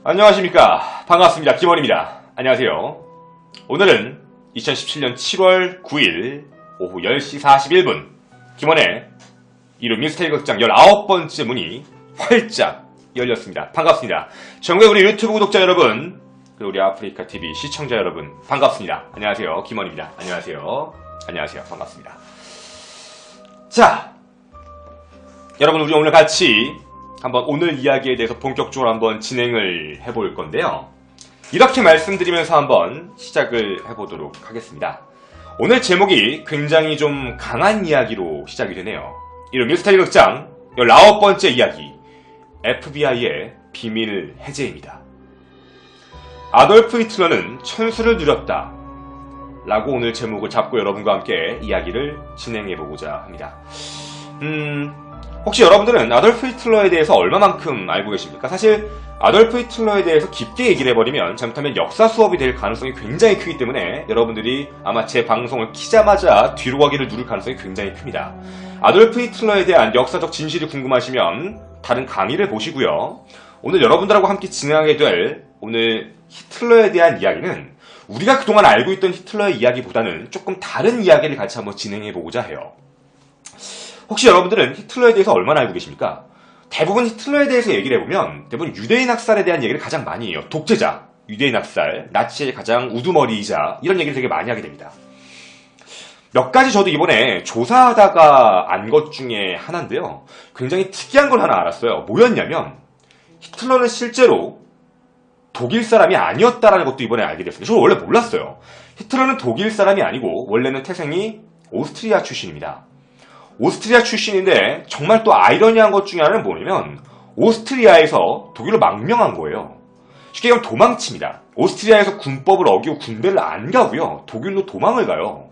안녕하십니까. 반갑습니다. 김원입니다. 안녕하세요. 오늘은 2017년 7월 9일 오후 10시 41분 김원의 이루 미스테리 극장 19번째 문이 활짝 열렸습니다. 반갑습니다. 전국의 우리 유튜브 구독자 여러분, 그리고 우리 아프리카TV 시청자 여러분 반갑습니다. 안녕하세요. 김원입니다. 안녕하세요. 안녕하세요. 반갑습니다. 자, 여러분, 우리 오늘 같이 한번 오늘 이야기에 대해서 본격적으로 한번 진행을 해볼 건데요. 이렇게 말씀드리면서 한번 시작을 해보도록 하겠습니다. 오늘 제목이 굉장히 좀 강한 이야기로 시작이 되네요. 이런 미스터리 극장 19번째 이야기, FBI의 비밀 해제입니다. 아돌프 히틀러는 천수를 누렸다 라고 오늘 제목을 잡고 여러분과 함께 이야기를 진행해보고자 합니다. 혹시 여러분들은 아돌프 히틀러에 대해서 얼마만큼 알고 계십니까? 사실 아돌프 히틀러에 대해서 깊게 얘기를 해버리면 잘못하면 역사 수업이 될 가능성이 굉장히 크기 때문에 여러분들이 아마 제 방송을 키자마자 뒤로 가기를 누를 가능성이 굉장히 큽니다. 아돌프 히틀러에 대한 역사적 진실이 궁금하시면 다른 강의를 보시고요. 오늘 여러분들하고 함께 진행하게 될 오늘 히틀러에 대한 이야기는 우리가 그동안 알고 있던 히틀러의 이야기보다는 조금 다른 이야기를 같이 한번 진행해보고자 해요. 혹시 여러분들은 히틀러에 대해서 얼마나 알고 계십니까? 대부분 히틀러에 대해서 얘기를 해보면 대부분 유대인 학살에 대한 얘기를 가장 많이 해요. 독재자, 유대인 학살, 나치의 가장 우두머리이자 이런 얘기를 되게 많이 하게 됩니다. 몇 가지 저도 이번에 조사하다가 안 것 중에 하나인데요. 굉장히 특이한 걸 하나 알았어요. 뭐였냐면 히틀러는 실제로 독일 사람이 아니었다라는 것도 이번에 알게 됐습니다. 저는 원래 몰랐어요. 히틀러는 독일 사람이 아니고 원래는 태생이 오스트리아 출신입니다. 오스트리아 출신인데 정말 또 아이러니한 것 중에 하나는 뭐냐면 오스트리아에서 독일로 망명한 거예요. 쉽게 얘기하면 도망칩니다. 오스트리아에서 군법을 어기고 군대를 안 가고요. 독일로 도망을 가요.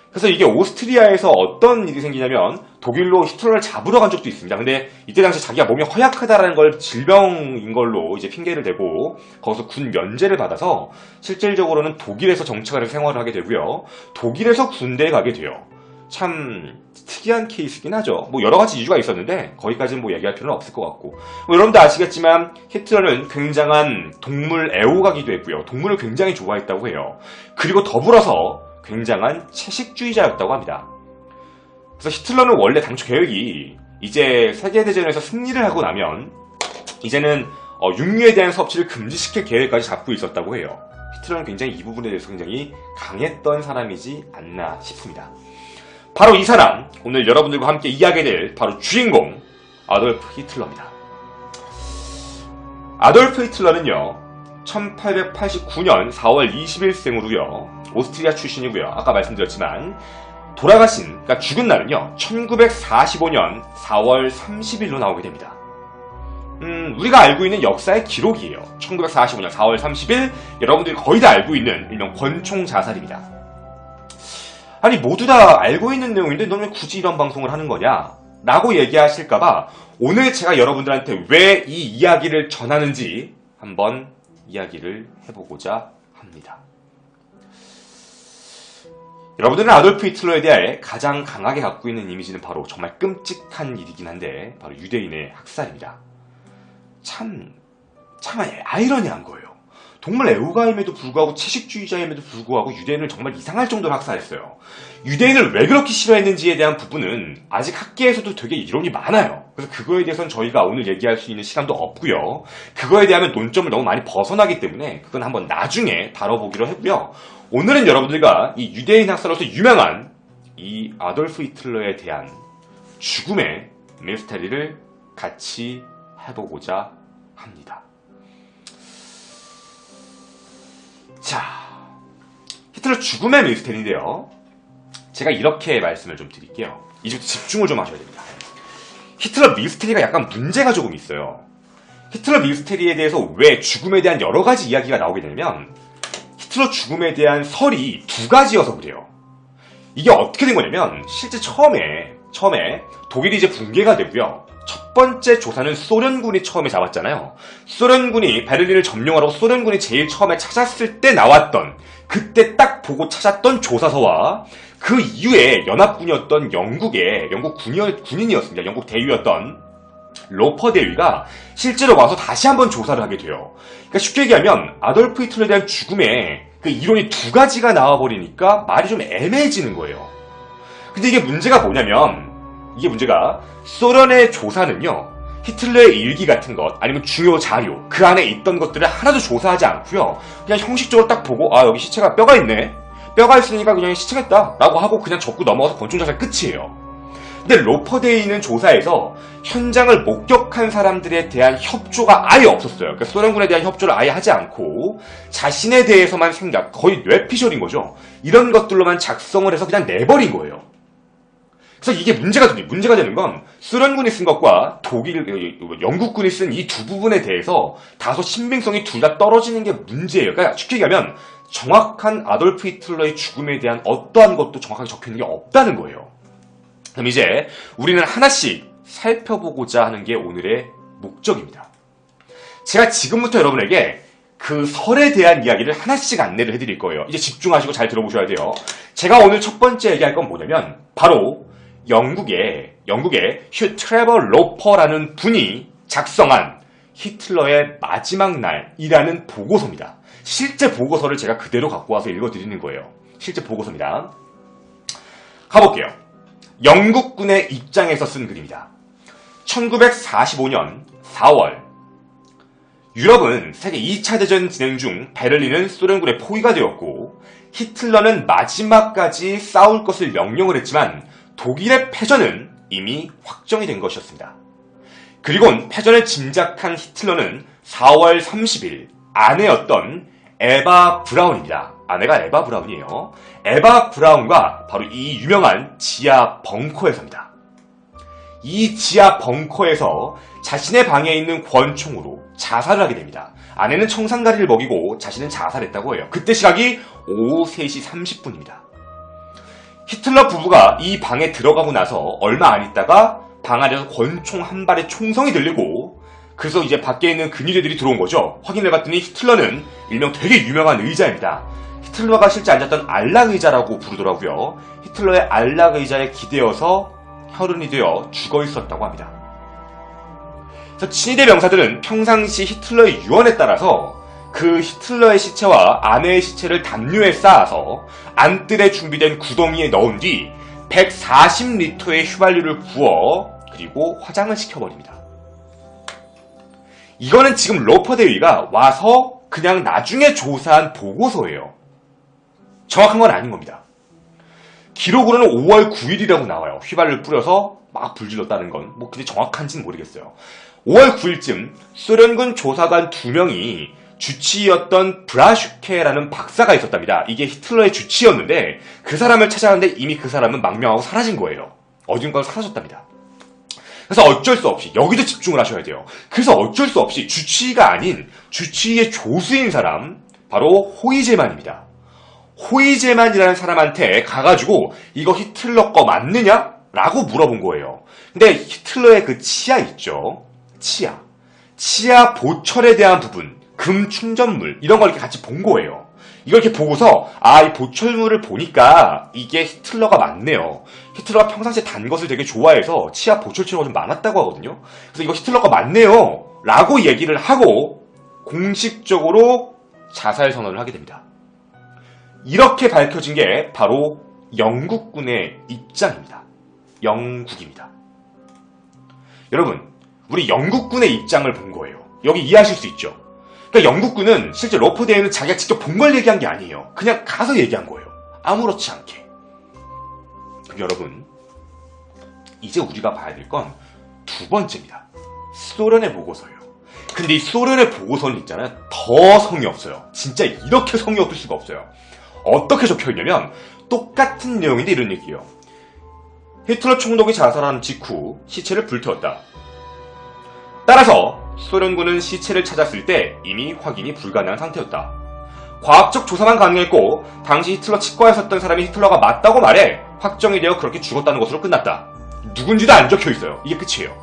그래서 이게 오스트리아에서 어떤 일이 생기냐면 독일로 히틀러를 잡으러 간 적도 있습니다. 근데 이때 당시 자기가 몸이 허약하다라는 걸 질병인 걸로 이제 핑계를 대고 거기서 군 면제를 받아서 실질적으로는 독일에서 정착을 해서 생활을 하게 되고요. 독일에서 군대에 가게 돼요. 참 특이한 케이스긴 하죠. 뭐 여러 가지 이유가 있었는데 거기까지는 뭐 얘기할 필요는 없을 것 같고, 여러분도 아시겠지만 히틀러는 굉장한 동물 애호가기도 했고요. 동물을 굉장히 좋아했다고 해요. 그리고 더불어서 굉장한 채식주의자였다고 합니다. 그래서 히틀러는 원래 당초 계획이 이제 세계대전에서 승리를 하고 나면 이제는 육류에 대한 섭취를 금지시킬 계획까지 잡고 있었다고 해요. 히틀러는 굉장히 이 부분에 대해서 굉장히 강했던 사람이지 않나 싶습니다. 바로 이 사람, 오늘 여러분들과 함께 이야기될 바로 주인공 아돌프 히틀러입니다. 아돌프 히틀러는요 1889년 4월 20일생으로요 오스트리아 출신이고요. 아까 말씀드렸지만 돌아가신, 그러니까 죽은 날은요 1945년 4월 30일로 나오게 됩니다. 우리가 알고 있는 역사의 기록이에요. 1945년 4월 30일, 여러분들이 거의 다 알고 있는 일명 권총 자살입니다. 아니 모두 다 알고 있는 내용인데 너는 왜 굳이 이런 방송을 하는 거냐 라고 얘기하실까봐 오늘 제가 여러분들한테 왜 이 이야기를 전하는지 한번 이야기를 해보고자 합니다. 여러분들은 아돌프 히틀러에 대해 가장 강하게 갖고 있는 이미지는 바로 정말 끔찍한 일이긴 한데 바로 유대인의 학살입니다. 참 아이러니한 거예요. 동물 애호가임에도 불구하고 채식주의자임에도 불구하고 유대인을 정말 이상할 정도로 학살했어요. 유대인을 왜 그렇게 싫어했는지에 대한 부분은 아직 학계에서도 되게 이론이 많아요. 그래서 그거에 대해서는 저희가 오늘 얘기할 수 있는 시간도 없고요. 그거에 대한 논점을 너무 많이 벗어나기 때문에 그건 한번 나중에 다뤄보기로 했고요. 오늘은 여러분들과 이 유대인 학살로서 유명한 이 아돌프 히틀러에 대한 죽음의 미스테리를 같이 해보고자 합니다. 자, 히틀러 죽음의 미스테리인데요. 제가 이렇게 말씀을 좀 드릴게요. 이제부터 집중을 좀 하셔야 됩니다. 히틀러 미스테리가 약간 문제가 조금 있어요. 히틀러 미스테리에 대해서 왜 죽음에 대한 여러 가지 이야기가 나오게 되냐면 히틀러 죽음에 대한 설이 두 가지여서 그래요. 이게 어떻게 된 거냐면 실제 처음에 독일이 이제 붕괴가 되고요. 첫 번째 조사는 소련군이 처음에 잡았잖아요. 소련군이 베를린을 점령하라고 소련군이 제일 처음에 찾았을 때 나왔던, 그때 딱 보고 찾았던 조사서와 그 이후에 연합군이었던 영국 군인이었습니다. 영국 대위였던 로퍼 대위가 실제로 와서 다시 한번 조사를 하게 돼요. 그러니까 쉽게 얘기하면 아돌프 히틀러에 대한 죽음에 그 이론이 두 가지가 나와버리니까 말이 좀 애매해지는 거예요. 근데 이게 문제가 뭐냐면, 소련의 조사는요, 히틀러의 일기 같은 것, 아니면 중요 자료, 그 안에 있던 것들을 하나도 조사하지 않고요, 그냥 형식적으로 딱 보고, 아, 여기 시체가 뼈가 있네. 뼈가 있으니까 그냥 시체겠다. 라고 하고 그냥 접고 넘어가서 권총 자살 끝이에요. 근데 로퍼데이는 조사에서 현장을 목격한 사람들에 대한 협조가 아예 없었어요. 그러니까 소련군에 대한 협조를 아예 하지 않고 자신에 대해서만 생각, 거의 뇌피셜인 거죠. 이런 것들로만 작성을 해서 그냥 내버린 거예요. 그래서 이게 문제가 되는 건 소련군이 쓴 것과 영국군이 쓴 이 두 부분에 대해서 다소 신빙성이 둘 다 떨어지는 게 문제예요. 그러니까 쉽게 얘기하면 정확한 아돌프 히틀러의 죽음에 대한 어떠한 것도 정확하게 적혀있는 게 없다는 거예요. 그럼 이제 우리는 하나씩 살펴보고자 하는 게 오늘의 목적입니다. 제가 지금부터 여러분에게 그 설에 대한 이야기를 하나씩 안내를 해드릴 거예요. 이제 집중하시고 잘 들어보셔야 돼요. 제가 오늘 첫 번째 얘기할 건 뭐냐면 바로 영국의 휴 트레버 로퍼라는 분이 작성한 히틀러의 마지막 날이라는 보고서입니다. 실제 보고서를 제가 그대로 갖고 와서 읽어드리는 거예요. 실제 보고서입니다. 가볼게요. 영국군의 입장에서 쓴 글입니다. 1945년 4월 유럽은 세계 2차 대전 진행 중 베를린은 소련군의 포위가 되었고 히틀러는 마지막까지 싸울 것을 명령을 했지만 독일의 패전은 이미 확정이 된 것이었습니다. 그리곤 패전을 짐작한 히틀러는 4월 30일 아내였던 에바 브라운입니다. 아내가 에바 브라운이에요. 에바 브라운과 바로 이 유명한 지하 벙커에서입니다. 이 지하 벙커에서 자신의 방에 있는 권총으로 자살을 하게 됩니다. 아내는 청산가리를 먹이고 자신은 자살했다고 해요. 그때 시각이 오후 3시 30분입니다. 히틀러 부부가 이 방에 들어가고 나서 얼마 안 있다가 방 안에서 권총 한 발의 총성이 들리고 그래서 이제 밖에 있는 근위대들이 들어온 거죠. 확인을 해봤더니 히틀러는 일명 되게 유명한 의자입니다. 히틀러가 실제 앉았던 안락 의자라고 부르더라고요. 히틀러의 안락 의자에 기대어서 혈흔이 되어 죽어 있었다고 합니다. 그래서 친위대 병사들은 평상시 히틀러의 유언에 따라서 그 히틀러의 시체와 아내의 시체를 담요에 쌓아서 안뜰에 준비된 구덩이에 넣은 뒤 140리터의 휘발유를 부어 그리고 화장을 시켜버립니다. 이거는 지금 로퍼 대위가 와서 그냥 나중에 조사한 보고서예요. 정확한 건 아닌 겁니다. 기록으로는 5월 9일이라고 나와요. 휘발유를 뿌려서 막 불질렀다는 건 근데 정확한지는 모르겠어요. 5월 9일쯤 소련군 조사관 2명이 주치의였던 브라슈케라는 박사가 있었답니다. 이게 히틀러의 주치의였는데 그 사람을 찾아갔는데 이미 그 사람은 망명하고 사라진 거예요. 어딘가로 사라졌답니다. 그래서 어쩔 수 없이 여기도 집중을 하셔야 돼요. 그래서 어쩔 수 없이 주치의가 아닌 주치의의 조수인 사람 바로 호이제만입니다. 호이제만이라는 사람한테 가가지고 이거 히틀러 거 맞느냐? 라고 물어본 거예요. 근데 히틀러의 그 치아 있죠? 치아 보철에 대한 부분, 금 충전물 이런 걸 이렇게 같이 본 거예요. 이걸 이렇게 보고서 이 보철물을 보니까 이게 히틀러가 맞네요. 히틀러가 평상시에 단 것을 되게 좋아해서 치아 보철치료가 좀 많았다고 하거든요. 그래서 이거 히틀러가 맞네요 라고 얘기를 하고 공식적으로 자살 선언을 하게 됩니다. 이렇게 밝혀진 게 바로 영국군의 입장입니다. 영국입니다. 여러분, 우리 영국군의 입장을 본 거예요. 여기 이해하실 수 있죠? 그러니까 영국군은 실제 로퍼데이는 자기가 직접 본 걸 얘기한 게 아니에요. 그냥 가서 얘기한 거예요. 아무렇지 않게. 여러분, 이제 우리가 봐야 될 건 두 번째입니다. 소련의 보고서예요. 근데 이 소련의 보고서는 있잖아요. 더 성의 없어요. 진짜 이렇게 성의 없을 수가 없어요. 어떻게 적혀있냐면 똑같은 내용인데 이런 얘기예요. 히틀러 총독이 자살한 직후 시체를 불태웠다. 따라서 소련군은 시체를 찾았을 때 이미 확인이 불가능한 상태였다. 과학적 조사만 가능했고 당시 히틀러 치과에 섰던 사람이 히틀러가 맞다고 말해 확정이 되어 그렇게 죽었다는 것으로 끝났다. 누군지도 안 적혀있어요. 이게 끝이에요.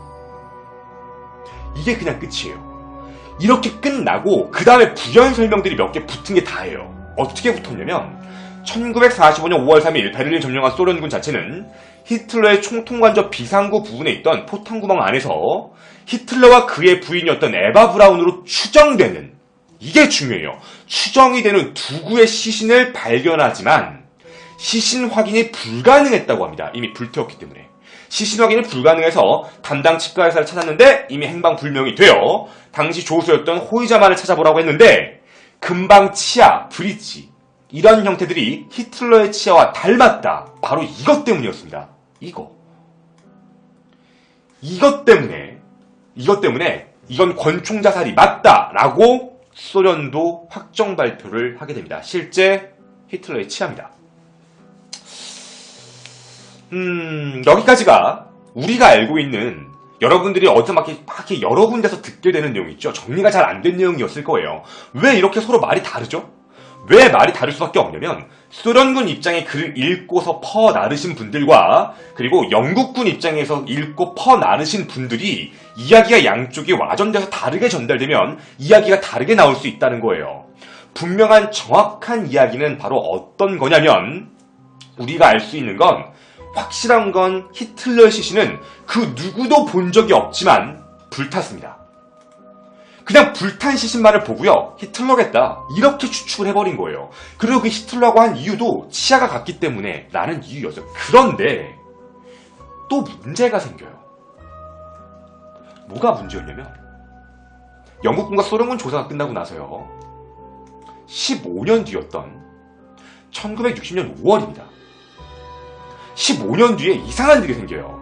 이게 그냥 끝이에요. 이렇게 끝나고 그 다음에 부연 설명들이 몇 개 붙은 게 다예요. 어떻게 붙었냐면 1945년 5월 3일 베를린 점령한 소련군 자체는 히틀러의 총통관저 비상구 부분에 있던 포탄구멍 안에서 히틀러와 그의 부인이었던 에바 브라운으로 추정되는, 이게 중요해요. 추정이 되는 두 구의 시신을 발견하지만 시신 확인이 불가능했다고 합니다. 이미 불태웠기 때문에. 시신 확인이 불가능해서 담당 치과의사를 찾았는데 이미 행방불명이 되어 당시 조수였던 호이자만을 찾아보라고 했는데 금방 치아, 브릿지 이런 형태들이 히틀러의 치아와 닮았다. 바로 이것 때문이었습니다. 이것 때문에 이건 권총 자살이 맞다라고 소련도 확정 발표를 하게 됩니다. 실제 히틀러의 치아입니다. 여기까지가 우리가 알고 있는, 여러분들이 어디서 막 이렇게 여러 군데서 듣게 되는 내용이 있죠. 정리가 잘 안 된 내용이었을 거예요. 왜 이렇게 서로 말이 다르죠? 왜 말이 다를 수밖에 없냐면 소련군 입장에 글을 읽고서 퍼나르신 분들과 그리고 영국군 입장에서 읽고 퍼나르신 분들이 이야기가 양쪽이 와전돼서 다르게 전달되면 이야기가 다르게 나올 수 있다는 거예요. 분명한 정확한 이야기는 바로 어떤 거냐면 우리가 알 수 있는 건, 확실한 건 히틀러의 시신은 그 누구도 본 적이 없지만 불탔습니다. 그냥 불탄 시신만을 보고요, 히틀러겠다 이렇게 추측을 해버린 거예요. 그리고 그 히틀러라고 한 이유도 치아가 같기 때문에 라는 이유였어요. 그런데 또 문제가 생겨요. 뭐가 문제였냐면 영국군과 소련군 조사가 끝나고 나서요, 15년 뒤였던 1960년 5월입니다. 15년 뒤에 이상한 일이 생겨요.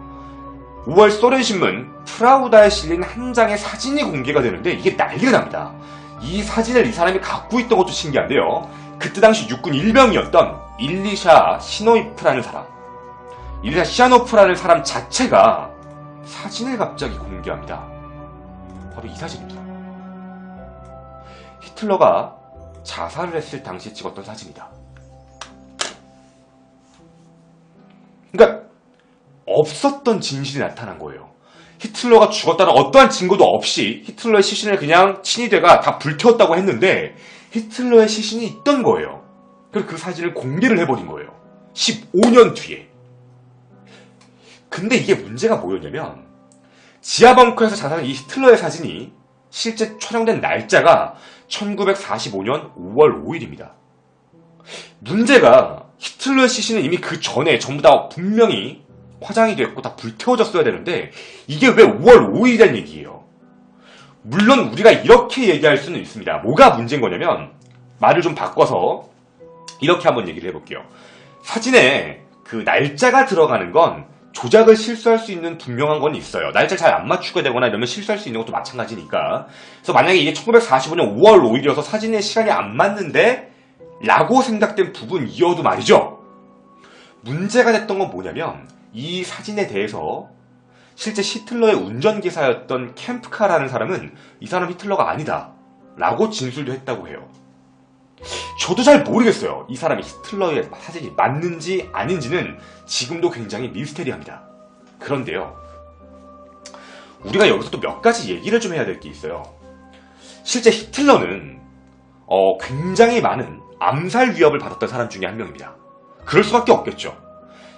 5월 소련신문 프라우다에 실린 한 장의 사진이 공개가 되는데 이게 난리가 납니다. 이 사진을 이 사람이 갖고 있던 것도 신기한데요. 그때 당시 육군 일병이었던 일리샤 시노이프라는 사람 자체가 사진을 갑자기 공개합니다. 바로 이 사진입니다. 히틀러가 자살을 했을 당시에 찍었던 사진이다. 그러니까 없었던 진실이 나타난 거예요. 히틀러가 죽었다는 어떠한 증거도 없이 히틀러의 시신을 그냥 친위대가 다 불태웠다고 했는데 히틀러의 시신이 있던 거예요. 그래서 그 사진을 공개를 해버린 거예요. 15년 뒤에. 근데 이게 문제가 뭐였냐면 지하벙커에서 자살한 이 히틀러의 사진이 실제 촬영된 날짜가 1945년 5월 5일입니다. 문제가 히틀러의 시신은 이미 그 전에 전부 다 분명히 화장이 됐고 다 불태워졌어야 되는데 이게 왜 5월 5일이란 얘기예요. 물론 우리가 이렇게 얘기할 수는 있습니다. 뭐가 문제인 거냐면 말을 좀 바꿔서 이렇게 한번 얘기를 해볼게요. 사진에 그 날짜가 들어가는 건 조작을 실수할 수 있는 분명한 건 있어요. 날짜 잘 안 맞추게 되거나 이러면 실수할 수 있는 것도 마찬가지니까. 그래서 만약에 이게 1945년 5월 5일이어서 사진의 시간이 안 맞는데 라고 생각된 부분이어도 말이죠. 문제가 됐던 건 뭐냐면 이 사진에 대해서 실제 히틀러의 운전기사였던 캠프카라는 사람은 이 사람 히틀러가 아니다 라고 진술도 했다고 해요. 저도 잘 모르겠어요. 이 사람이 히틀러의 사진이 맞는지 아닌지는 지금도 굉장히 미스테리합니다. 그런데요, 우리가 여기서 또 몇 가지 얘기를 좀 해야 될 게 있어요. 실제 히틀러는 굉장히 많은 암살 위협을 받았던 사람 중에 한 명입니다. 그럴 수밖에 없겠죠.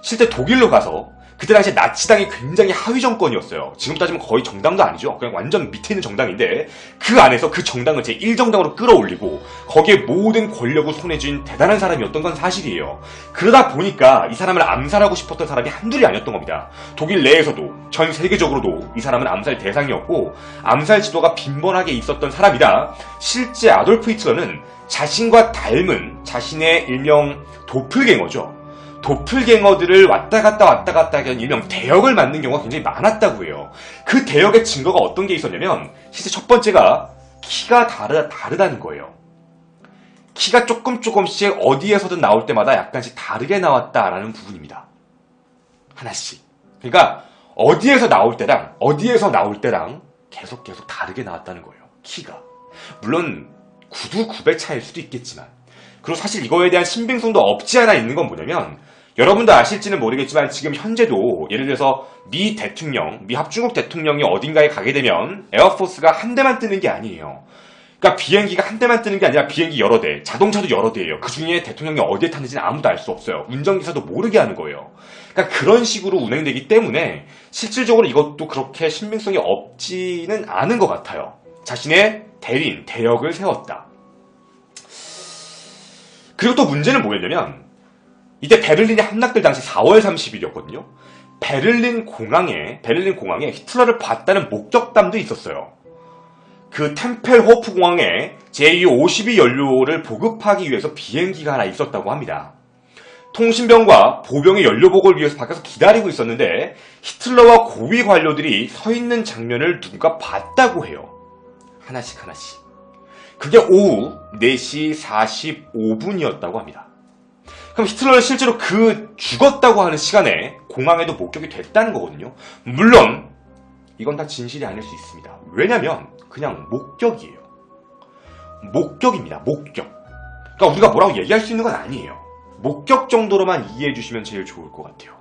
실제 독일로 가서 그때 당시에 나치당이 굉장히 하위 정권이었어요. 지금 따지면 거의 정당도 아니죠. 그냥 완전 밑에 있는 정당인데 그 안에서 그 정당을 제1정당으로 끌어올리고 거기에 모든 권력을 손에 쥔 대단한 사람이었던 건 사실이에요. 그러다 보니까 이 사람을 암살하고 싶었던 사람이 한둘이 아니었던 겁니다. 독일 내에서도 전 세계적으로도 이 사람은 암살 대상이었고 암살 지도가 빈번하게 있었던 사람이다. 실제 아돌프 히틀러는 자신과 닮은 자신의 일명 도플갱어죠. 도플갱어들을 왔다 갔다 하는 일명 대역을 맞는 경우가 굉장히 많았다고 해요. 그 대역의 증거가 어떤 게 있었냐면 실제 첫 번째가 키가 다르다는 거예요. 키가 조금씩 어디에서든 나올 때마다 약간씩 다르게 나왔다라는 부분입니다. 하나씩. 그러니까 어디에서 나올 때랑 계속 다르게 나왔다는 거예요. 키가. 물론 구두 9배 차일 수도 있겠지만, 그리고 사실 이거에 대한 신빙성도 없지 않아 있는 건 뭐냐면 여러분도 아실지는 모르겠지만 지금 현재도 예를 들어서 미 합중국 대통령이 어딘가에 가게 되면 에어포스가 한 대만 뜨는 게 아니에요. 그러니까 비행기가 한 대만 뜨는 게 아니라 비행기 여러 대, 자동차도 여러 대예요. 그 중에 대통령이 어디에 탔는지는 아무도 알 수 없어요. 운전기사도 모르게 하는 거예요. 그러니까 그런 식으로 운행되기 때문에 실질적으로 이것도 그렇게 신빙성이 없지는 않은 것 같아요. 자신의 대리인, 대역을 세웠다. 그리고 또 문제는 뭐였냐면 이때 베를린이 함락될 당시 4월 30일이었거든요. 베를린 공항에 히틀러를 봤다는 목격담도 있었어요. 그 템펠호프 공항에 제252 연료를 보급하기 위해서 비행기가 하나 있었다고 합니다. 통신병과 보병의 연료복을 위해서 밖에서 기다리고 있었는데 히틀러와 고위 관료들이 서 있는 장면을 누군가 봤다고 해요. 하나씩. 그게 오후 4시 45분이었다고 합니다. 그럼 히틀러는 실제로 그 죽었다고 하는 시간에 공항에도 목격이 됐다는 거거든요. 물론 이건 다 진실이 아닐 수 있습니다. 왜냐면 그냥 목격이에요. 목격입니다. 목격. 그러니까 우리가 뭐라고 얘기할 수 있는 건 아니에요. 목격 정도로만 이해해 주시면 제일 좋을 것 같아요.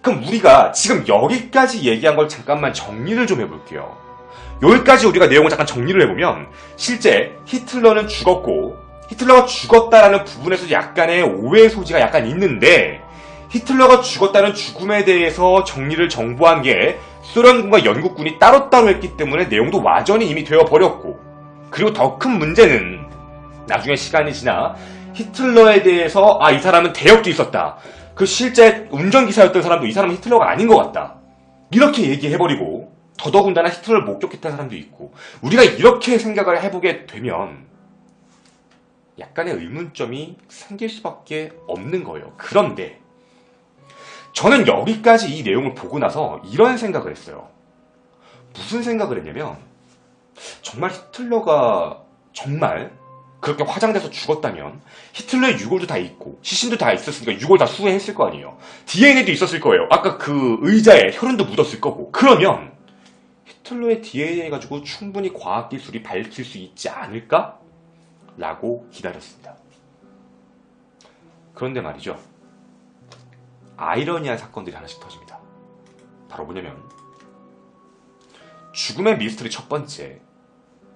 그럼 우리가 지금 여기까지 얘기한 걸 잠깐만 정리를 좀 해볼게요. 여기까지 우리가 내용을 잠깐 정리를 해보면 실제 히틀러는 죽었고 히틀러가 죽었다라는 부분에서 약간의 오해의 소지가 약간 있는데 히틀러가 죽었다는 죽음에 대해서 정리를 정보한 게 소련군과 영국군이 따로따로 했기 때문에 내용도 와전이 이미 되어버렸고 그리고 더 큰 문제는 나중에 시간이 지나 히틀러에 대해서 이 사람은 대역도 있었다. 그 실제 운전기사였던 사람도 이 사람은 히틀러가 아닌 것 같다. 이렇게 얘기해버리고 더더군다나 히틀러를 목격했다는 사람도 있고 우리가 이렇게 생각을 해보게 되면 약간의 의문점이 생길 수밖에 없는 거예요. 그런데 저는 여기까지 이 내용을 보고 나서 이런 생각을 했어요. 무슨 생각을 했냐면 정말 히틀러가 정말 그렇게 화장돼서 죽었다면 히틀러의 유골도 다 있고 시신도 다 있었으니까 유골 다 수해했을 거 아니에요. DNA도 있었을 거예요. 아까 그 의자에 혈흔도 묻었을 거고. 그러면 히틀러의 DNA 가지고 충분히 과학기술이 밝힐 수 있지 않을까? 라고 기다렸습니다. 그런데 말이죠. 아이러니한 사건들이 하나씩 터집니다. 바로 뭐냐면 죽음의 미스터리 첫 번째,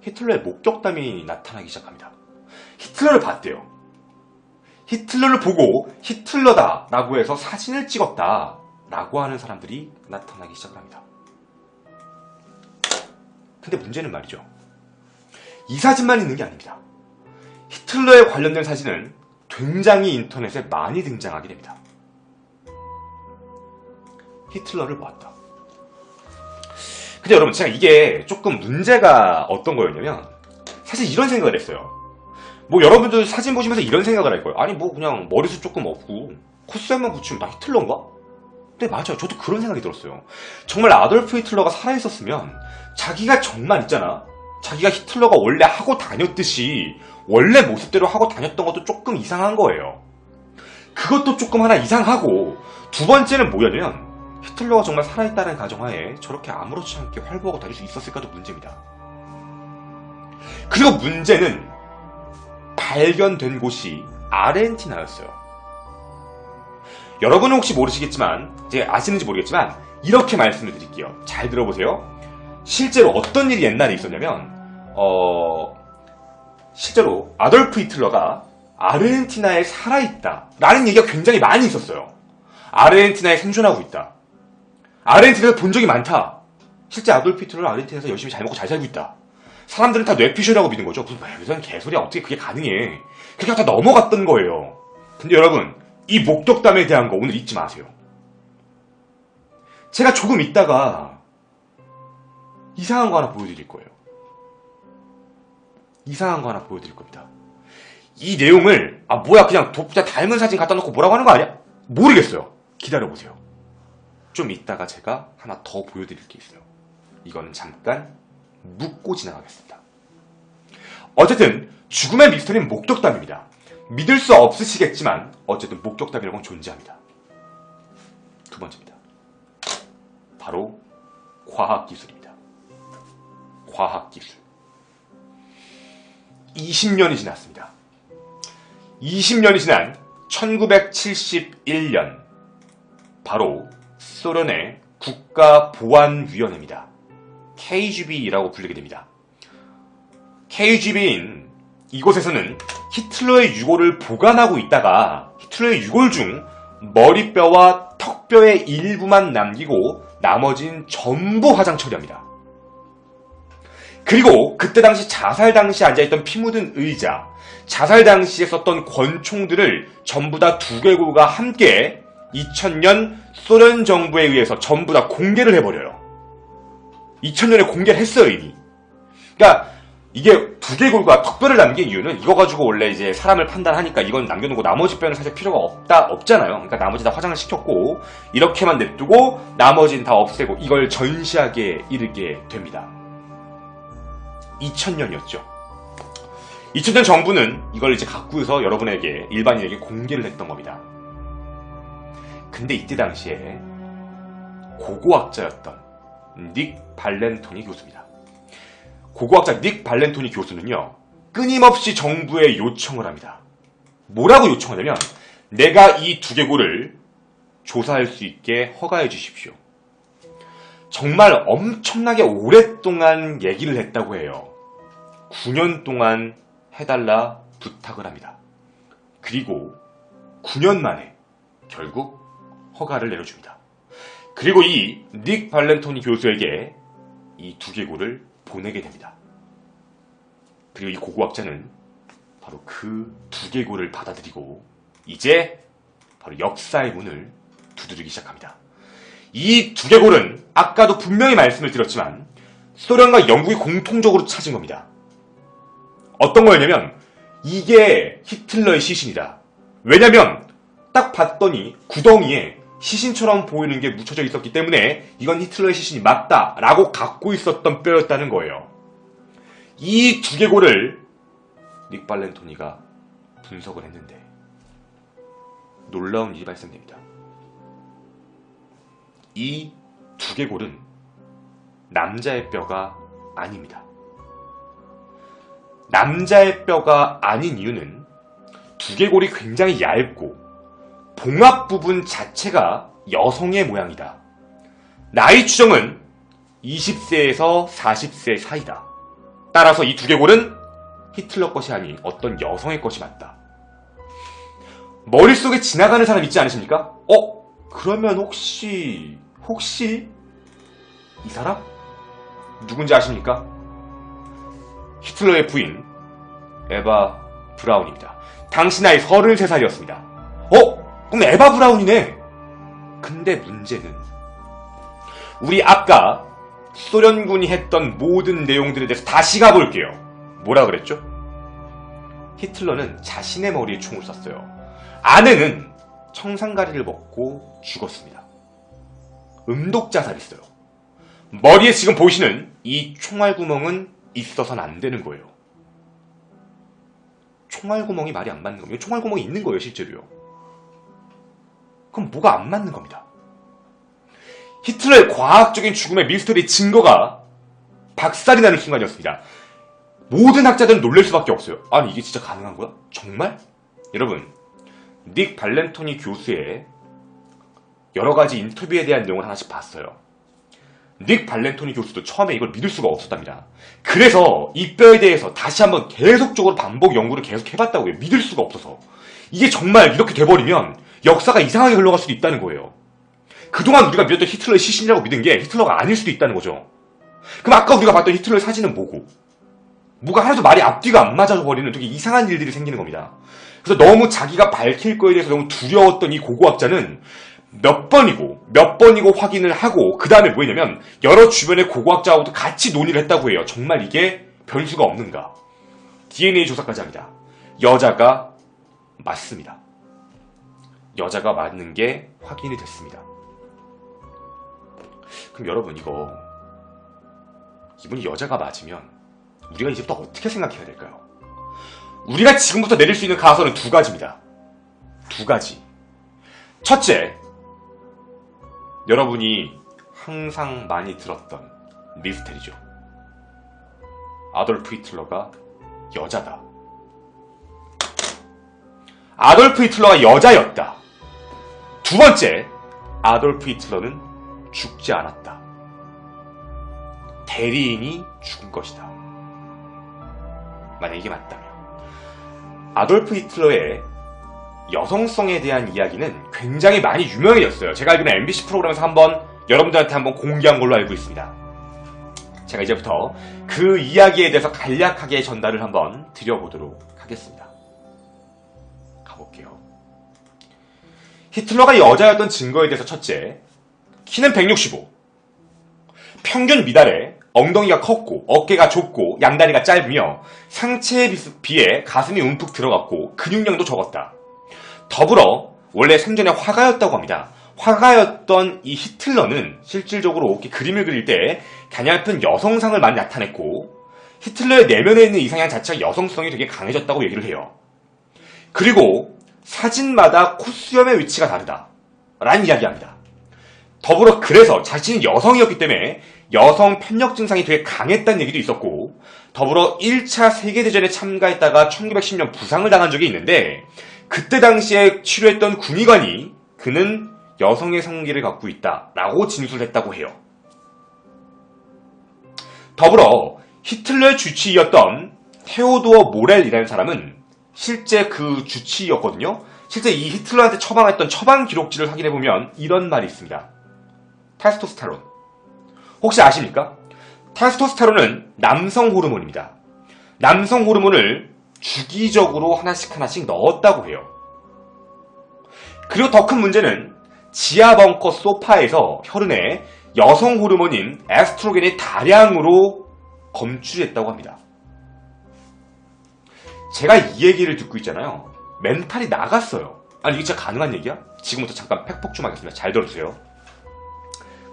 히틀러의 목격담이 나타나기 시작합니다. 히틀러를 봤대요. 히틀러를 보고 히틀러다 라고 해서 사진을 찍었다 라고 하는 사람들이 나타나기 시작을 합니다. 근데 문제는 말이죠. 이 사진만 있는 게 아닙니다. 히틀러에 관련된 사진은 굉장히 인터넷에 많이 등장하게 됩니다. 히틀러를 보았다. 근데 여러분 제가 이게 조금 문제가 어떤 거였냐면 사실 이런 생각을 했어요. 뭐 여러분들 사진 보시면서 이런 생각을 할 거예요. 아니 뭐 그냥 머리숱 조금 없고 콧살만 붙이면 나 히틀러인가? 근데 맞아요. 저도 그런 생각이 들었어요. 정말 아돌프 히틀러가 살아있었으면 자기가 정말 있잖아. 자기가 히틀러가 원래 하고 다녔듯이 원래 모습대로 하고 다녔던 것도 조금 이상한 거예요. 그것도 조금 하나 이상하고 두 번째는 뭐냐면 히틀러가 정말 살아있다는 가정하에 저렇게 아무렇지 않게 활보하고 다닐 수 있었을까도 문제입니다. 그리고 문제는 발견된 곳이 아르헨티나였어요. 여러분은 혹시 모르시겠지만 이제 아시는지 모르겠지만 이렇게 말씀을 드릴게요. 잘 들어보세요. 실제로 어떤 일이 옛날에 있었냐면 실제로 아돌프 히틀러가 아르헨티나에 살아있다 라는 얘기가 굉장히 많이 있었어요. 아르헨티나에 생존하고 있다. 아르헨티나에서 본 적이 많다. 실제 아돌프 히틀러는 아르헨티나에서 열심히 잘 먹고 잘 살고 있다. 사람들은 다 뇌피셜이라고 믿는 거죠. 무슨 개소리야. 어떻게 그게 가능해. 그렇게 다 넘어갔던 거예요. 근데 여러분 이 목격담에 대한 거 오늘 잊지 마세요. 제가 조금 있다가 이상한 거 하나 보여드릴 거예요. 이상한 거 하나 보여드릴 겁니다. 이 내용을 뭐야 그냥 독자 닮은 사진 갖다 놓고 뭐라고 하는 거 아니야? 모르겠어요. 기다려보세요. 좀 이따가 제가 하나 더 보여드릴 게 있어요. 이거는 잠깐 묻고 지나가겠습니다. 어쨌든 죽음의 미스터리는 목격담입니다. 믿을 수 없으시겠지만 어쨌든 목격담이라는 건 존재합니다. 두 번째입니다. 바로 과학기술입니다. 과학기술. 20년이 지났습니다. 20년이 지난 1971년 바로 소련의 국가보안위원회입니다. KGB라고 불리게 됩니다. KGB인 이곳에서는 히틀러의 유골을 보관하고 있다가 히틀러의 유골 중 머리뼈와 턱뼈의 일부만 남기고 나머지는 전부 화장 처리합니다. 그리고 그때 당시 자살 당시 앉아있던 피 묻은 의자, 자살 당시에 썼던 권총들을 전부 다 두개골과 함께 2000년 소련 정부에 의해서 전부 다 공개를 해버려요. 2000년에 공개를 했어요, 이미. 그러니까 이게 두개골과 턱뼈를 남긴 이유는 이거 가지고 원래 이제 사람을 판단하니까 이건 남겨놓고 나머지 뼈는 사실 필요가 없잖아요. 그러니까 나머지 다 화장을 시켰고 이렇게만 냅두고 나머지는 다 없애고 이걸 전시하게 이르게 됩니다. 2000년이었죠. 2000년 정부는 이걸 이제 갖고서 여러분에게 일반인에게 공개를 했던 겁니다. 근데 이때 당시에 고고학자였던 닉 발렌토니 교수입니다. 고고학자 닉 발렌토니 교수는요, 끊임없이 정부에 요청을 합니다. 뭐라고 요청하냐면, 내가 이 두개골을 조사할 수 있게 허가해 주십시오. 정말 엄청나게 오랫동안 얘기를 했다고 해요. 9년 동안 해달라 부탁을 합니다. 그리고 9년 만에 결국 허가를 내려줍니다. 그리고 이 닉 발렌토니 교수에게 이 두개골을 보내게 됩니다. 그리고 이 고고학자는 바로 그 두개골을 받아들이고 이제 바로 역사의 문을 두드리기 시작합니다. 이 두개골은 아까도 분명히 말씀을 드렸지만 소련과 영국이 공통적으로 찾은 겁니다. 어떤 거였냐면 이게 히틀러의 시신이다. 왜냐면 딱 봤더니 구덩이에 시신처럼 보이는 게 묻혀져 있었기 때문에 이건 히틀러의 시신이 맞다라고 갖고 있었던 뼈였다는 거예요. 이 두개골을 닉 발렌토니가 분석을 했는데 놀라운 일이 발생됩니다. 이 두개골은 남자의 뼈가 아닙니다. 남자의 뼈가 아닌 이유는 두개골이 굉장히 얇고 봉합 부분 자체가 여성의 모양이다. 나이 추정은 20세에서 40세 사이다. 따라서 이 두개골은 히틀러 것이 아닌 어떤 여성의 것이 맞다. 머릿속에 지나가는 사람 있지 않으십니까? 그러면 혹시 이 사람? 누군지 아십니까? 히틀러의 부인 에바 브라운입니다. 당시 나이 33살이었습니다. 그럼 에바 브라운이네. 근데 문제는 우리 아까 소련군이 했던 모든 내용들에 대해서 다시 가볼게요. 뭐라 그랬죠? 히틀러는 자신의 머리에 총을 쐈어요. 아내는 청산가리를 먹고 죽었습니다. 음독자살했어요. 머리에 지금 보이시는 이 총알구멍은 있어서는 안 되는 거예요. 총알구멍이 말이 안 맞는 겁니다. 총알구멍이 있는 거예요, 실제로요. 그럼 뭐가 안 맞는 겁니다. 히틀러의 과학적인 죽음의 미스터리 증거가 박살이 나는 순간이었습니다. 모든 학자들은 놀랄 수밖에 없어요. 아니 이게 진짜 가능한 거야? 정말? 여러분, 닉 발렌토니 교수의 여러 가지 인터뷰에 대한 내용을 하나씩 봤어요. 닉 발렌토니 교수도 처음에 이걸 믿을 수가 없었답니다. 그래서 이 뼈에 대해서 다시 한번 계속적으로 반복 연구를 계속 해봤다고 해요. 믿을 수가 없어서. 이게 정말 이렇게 돼버리면 역사가 이상하게 흘러갈 수도 있다는 거예요. 그동안 우리가 믿었던 히틀러의 시신이라고 믿은 게 히틀러가 아닐 수도 있다는 거죠. 그럼 아까 우리가 봤던 히틀러의 사진은 뭐고? 뭐가 하나도 말이 앞뒤가 안 맞아버리는 되게 이상한 일들이 생기는 겁니다. 그래서 너무 자기가 밝힐 거에 대해서 너무 두려웠던 이 고고학자는 몇 번이고 확인을 하고 그 다음에 뭐냐면 여러 주변의 고고학자하고도 같이 논의를 했다고 해요. 정말 이게 변수가 없는가? DNA 조사까지 합니다. 여자가 맞습니다. 여자가 맞는 게 확인이 됐습니다. 그럼 여러분 이분이 여자가 맞으면 우리가 이제부터 어떻게 생각해야 될까요? 우리가 지금부터 내릴 수 있는 가설은 두 가지입니다. 두 가지. 첫째, 여러분이 항상 많이 들었던 미스테리죠. 아돌프 히틀러가 여자다. 아돌프 히틀러가 여자였다. 두 번째, 아돌프 히틀러는 죽지 않았다. 대리인이 죽은 것이다. 만약 이게 맞다면 아돌프 히틀러의 여성성에 대한 이야기는 굉장히 많이 유명해졌어요. 제가 알기로는 MBC 프로그램에서 여러분들한테 한번 공개한 걸로 알고 있습니다. 제가 이제부터 그 이야기에 대해서 간략하게 전달을 한번 드려보도록 하겠습니다. 가볼게요. 히틀러가 여자였던 증거에 대해서 첫째, 키는 165, 평균 미달에 엉덩이가 컸고 어깨가 좁고 양다리가 짧으며 상체에 비해 가슴이 움푹 들어갔고 근육량도 적었다. 더불어 원래 생전에 화가였다고 합니다. 화가였던 이 히틀러는 실질적으로 이렇게 그림을 그릴 때 가냘픈 여성상을 많이 나타냈고 히틀러의 내면에 있는 이상향 자체가 여성성이 되게 강해졌다고 얘기를 해요. 그리고 사진마다 콧수염의 위치가 다르다 라는 이야기합니다. 더불어 그래서 자신이 여성이었기 때문에 여성 편력 증상이 되게 강했다는 얘기도 있었고 더불어 1차 세계대전에 참가했다가 1910년 부상을 당한 적이 있는데 그때 당시에 치료했던 군의관이 그는 여성의 성기를 갖고 있다라고 진술했다고 해요. 더불어 히틀러의 주치의였던 테오도어 모렐이라는 사람은 실제 그 주치의였거든요. 실제 이 히틀러한테 처방했던 처방 기록지를 확인해보면 이런 말이 있습니다. 테스토스테론. 혹시 아십니까? 테스토스테론은 남성 호르몬입니다. 남성 호르몬을 주기적으로 하나씩 넣었다고 해요. 그리고 더 큰 문제는 지하 벙커 소파에서 혈흔에 여성 호르몬인 에스트로겐이 다량으로 검출했다고 합니다. 제가 이 얘기를 듣고 있잖아요. 멘탈이 나갔어요. 아니 이게 진짜 가능한 얘기야? 지금부터 잠깐 팩폭 좀 하겠습니다. 잘 들어주세요.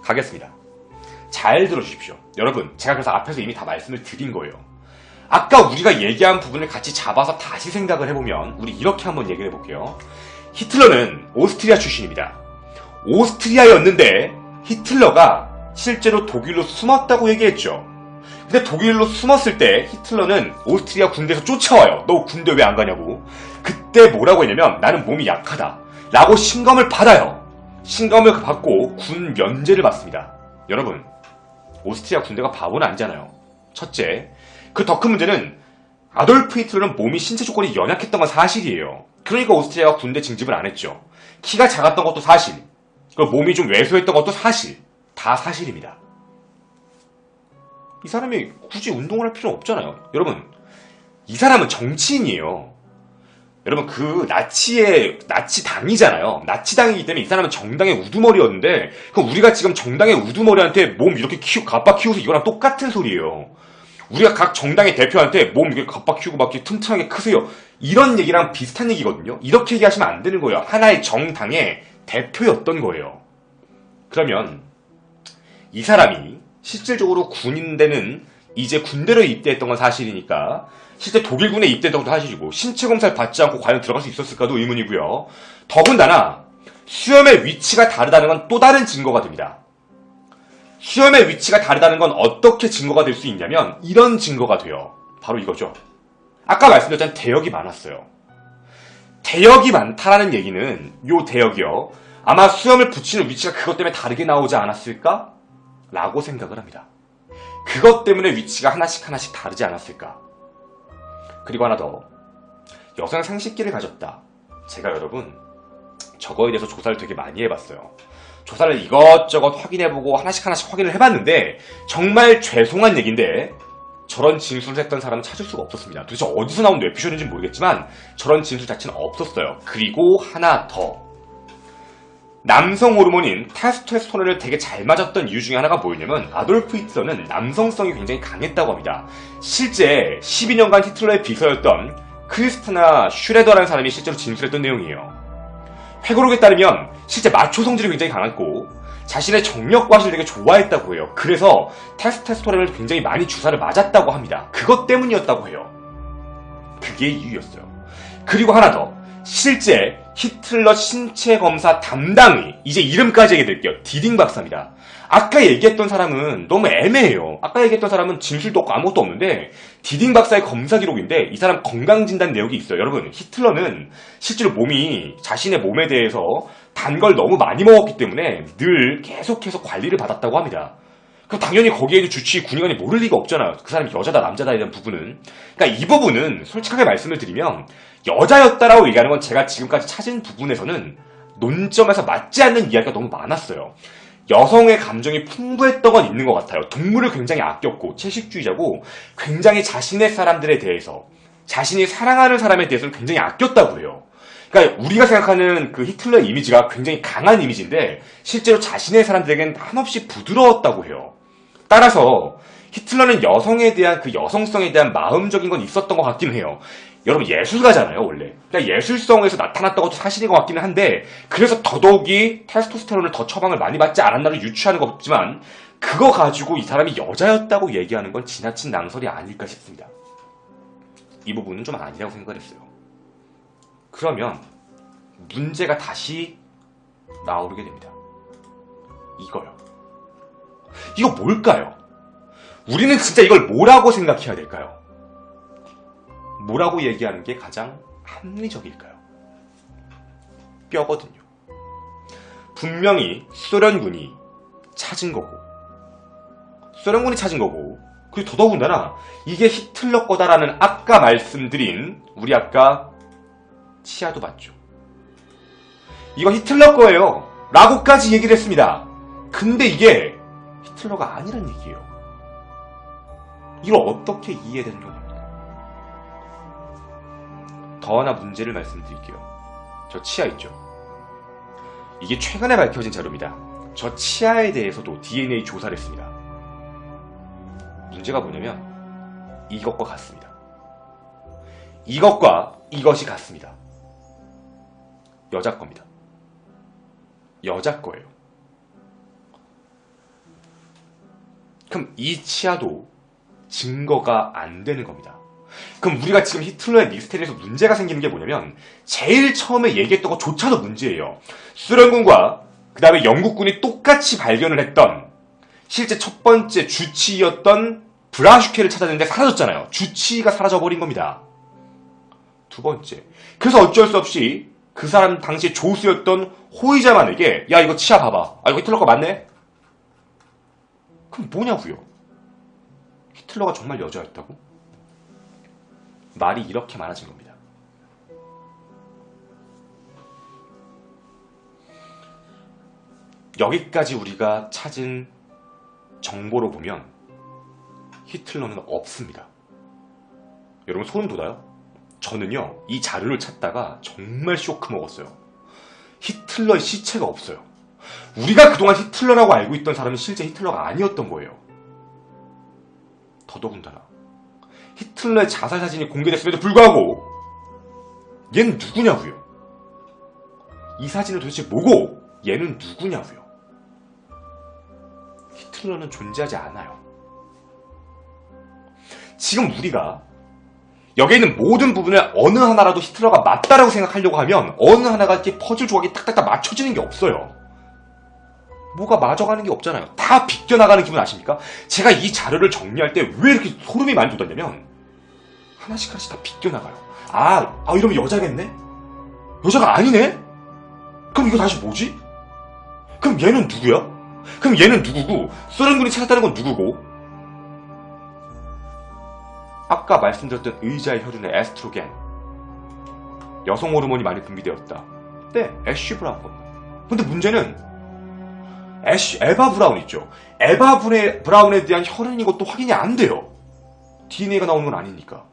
가겠습니다. 잘 들어주십시오. 여러분, 제가 그래서 앞에서 이미 다 말씀을 드린 거예요. 아까 우리가 얘기한 부분을 같이 잡아서 다시 생각을 해보면 우리 이렇게 한번 얘기를 해볼게요. 히틀러는 오스트리아 출신입니다. 오스트리아였는데 히틀러가 실제로 독일로 숨었다고 얘기했죠. 근데 독일로 숨었을 때 히틀러는 오스트리아 군대에서 쫓아와요. 너 군대 왜 안 가냐고. 그때 뭐라고 했냐면 나는 몸이 약하다 라고 신검을 받아요. 신검을 받고 군 면제를 받습니다. 여러분, 오스트리아 군대가 바보는 아니잖아요. 첫째, 그 더 큰 문제는 아돌프 히틀러는 몸이 신체 조건이 연약했던 건 사실이에요. 그러니까 오스트리아가 군대 징집을 안 했죠. 키가 작았던 것도 사실, 몸이 좀 왜소했던 것도 사실, 다 사실입니다. 이 사람이 굳이 운동을 할 필요는 없잖아요. 여러분, 이 사람은 정치인이에요. 여러분, 그 나치당이잖아요. 나치당이기 때문에 이 사람은 정당의 우두머리였는데 그럼 우리가 지금 정당의 우두머리한테 몸 이렇게 갑박 키워서 이거랑 똑같은 소리예요. 우리가 각 정당의 대표한테 몸 이렇게 갑박 키우고 막 이렇게 튼튼하게 크세요. 이런 얘기랑 비슷한 얘기거든요. 이렇게 얘기하시면 안 되는 거예요. 하나의 정당의 대표였던 거예요. 그러면 이 사람이 실질적으로 군인대는 이제 군대로 입대했던 건 사실이니까 실제 독일군에 입대했던 것도 사실이고 신체 검사를 받지 않고 과연 들어갈 수 있었을까도 의문이고요. 더군다나 수염의 위치가 다르다는 건 또 다른 증거가 됩니다. 수염의 위치가 다르다는 건 어떻게 증거가 될 수 있냐면 이런 증거가 돼요. 바로 이거죠. 아까 말씀드렸던 대역이 많았어요. 대역이 많다라는 얘기는 요 대역이요. 아마 수염을 붙이는 위치가 그것 때문에 다르게 나오지 않았을까? 라고 생각을 합니다. 그것 때문에 위치가 하나씩 다르지 않았을까? 그리고 하나 더, 여성의 생식기를 가졌다. 제가 여러분 저거에 대해서 조사를 되게 많이 해봤어요. 조사를 이것저것 확인해보고 하나씩 확인을 해봤는데 정말 죄송한 얘기인데 저런 진술을 했던 사람은 찾을 수가 없었습니다. 도대체 어디서 나온 뇌피셜인지 모르겠지만 저런 진술 자체는 없었어요. 그리고 하나 더, 남성 호르몬인 테스토스테론을 되게 잘 맞았던 이유 중에 하나가 뭐였냐면 아돌프 히틀러는 남성성이 굉장히 강했다고 합니다. 실제 12년간 히틀러의 비서였던 크리스티나 슈레더라는 사람이 실제로 진술했던 내용이에요. 회고록에 따르면 실제 마초 성질이 굉장히 강했고 자신의 정력 과시를 되게 좋아했다고 해요. 그래서 테스토스테론을 굉장히 많이 주사를 맞았다고 합니다. 그것 때문이었다고 해요. 그게 이유였어요. 그리고 하나 더, 실제 히틀러 신체 검사 담당이, 이제 이름까지 얘기해드릴게요. 디딩 박사입니다. 아까 얘기했던 사람은 너무 애매해요. 아까 얘기했던 사람은 진술도 없고 아무것도 없는데 디딩 박사의 검사 기록인데 이 사람 건강진단 내역이 있어요. 여러분, 히틀러는 실제로 자신의 몸에 대해서 단 걸 너무 많이 먹었기 때문에 늘 계속해서 관리를 받았다고 합니다. 그럼 당연히 거기에도 주치의 군의관이 모를 리가 없잖아요. 그 사람이 여자다 남자다에 대한 부분은. 그러니까 이 부분은 솔직하게 말씀을 드리면 여자였다라고 얘기하는 건 제가 지금까지 찾은 부분에서는 논점에서 맞지 않는 이야기가 너무 많았어요. 여성의 감정이 풍부했던 건 있는 것 같아요. 동물을 굉장히 아꼈고 채식주의자고 굉장히 자신의 사람들에 대해서 자신이 사랑하는 사람에 대해서는 굉장히 아꼈다고 해요. 그러니까 우리가 생각하는 그 히틀러의 이미지가 굉장히 강한 이미지인데 실제로 자신의 사람들에게는 한없이 부드러웠다고 해요. 따라서 히틀러는 여성에 대한 그 여성성에 대한 마음적인 건 있었던 것 같기는 해요. 여러분 예술가잖아요 원래. 그러니까 예술성에서 나타났던 것도 사실인 것 같기는 한데 그래서 더더욱이 테스토스테론을 더 처방을 많이 받지 않았나를 유추하는 것 없지만 그거 가지고 이 사람이 여자였다고 얘기하는 건 지나친 낭설이 아닐까 싶습니다. 이 부분은 좀 아니라고 생각을 했어요. 그러면 문제가 다시 나오게 됩니다. 이거요. 이거 뭘까요? 우리는 진짜 이걸 뭐라고 생각해야 될까요? 뭐라고 얘기하는 게 가장 합리적일까요? 뼈거든요. 분명히 소련군이 찾은 거고 그리고 더더군다나 이게 히틀러 거다라는 아까 말씀드린 우리 아까 치아도 맞죠. 이거 히틀러 거예요 라고까지 얘기를 했습니다. 근데 이게 히틀러가 아니란 얘기예요. 이걸 어떻게 이해해야 되는 겁니까? 더 하나 문제를 말씀드릴게요. 저 치아 있죠? 이게 최근에 밝혀진 자료입니다. 저 치아에 대해서도 DNA 조사를 했습니다. 문제가 뭐냐면 이것과 같습니다. 이것과 이것이 같습니다. 여자 겁니다. 여자 거예요. 그럼 이 치아도 증거가 안 되는 겁니다. 그럼 우리가 지금 히틀러의 미스테리에서 문제가 생기는 게 뭐냐면 제일 처음에 얘기했던 것조차도 문제예요. 소련군과 그 다음에 영국군이 똑같이 발견을 했던 실제 첫 번째 주치의였던 브라슈케를 찾았는데 사라졌잖아요. 주치의가 사라져버린 겁니다. 두 번째. 그래서 어쩔 수 없이 그 사람 당시에 조수였던 호위자만에게 야 이거 치아 봐봐. 아 이거 히틀러 거 맞네? 그럼 뭐냐고요? 히틀러가 정말 여자였다고? 말이 이렇게 많아진 겁니다. 여기까지 우리가 찾은 정보로 보면 히틀러는 없습니다. 여러분 소름 돋아요? 저는요 이 자료를 찾다가 정말 쇼크 먹었어요. 히틀러의 시체가 없어요. 우리가 그동안 히틀러라고 알고 있던 사람은 실제 히틀러가 아니었던 거예요. 더더군다나 히틀러의 자살 사진이 공개됐음에도 불구하고 얘는 누구냐고요? 이 사진은 도대체 뭐고 얘는 누구냐고요? 히틀러는 존재하지 않아요. 지금 우리가 여기에 있는 모든 부분에 어느 하나라도 히틀러가 맞다라고 생각하려고 하면 어느 하나가 이렇게 퍼즐 조각이 딱딱딱 맞춰지는 게 없어요. 뭐가 맞아가는 게 없잖아요. 다 비껴나가는 기분 아십니까? 제가 이 자료를 정리할 때 왜 이렇게 소름이 많이 돋았냐면 하나씩 다 비껴나가요. 이러면 여자겠네? 여자가 아니네? 그럼 이거 다시 뭐지? 그럼 얘는 누구야? 그럼 얘는 누구고 소련군이 찾았다는 건 누구고? 아까 말씀드렸던 의자의 혈흔의 에스트로겐 여성 호르몬이 많이 분비되었다. 네, 애쉬 브라운 겁니다. 근데 문제는 에바 브라운 있죠. 에바 브라운에 대한 혈흔인 것도 확인이 안 돼요. DNA가 나오는 건 아니니까.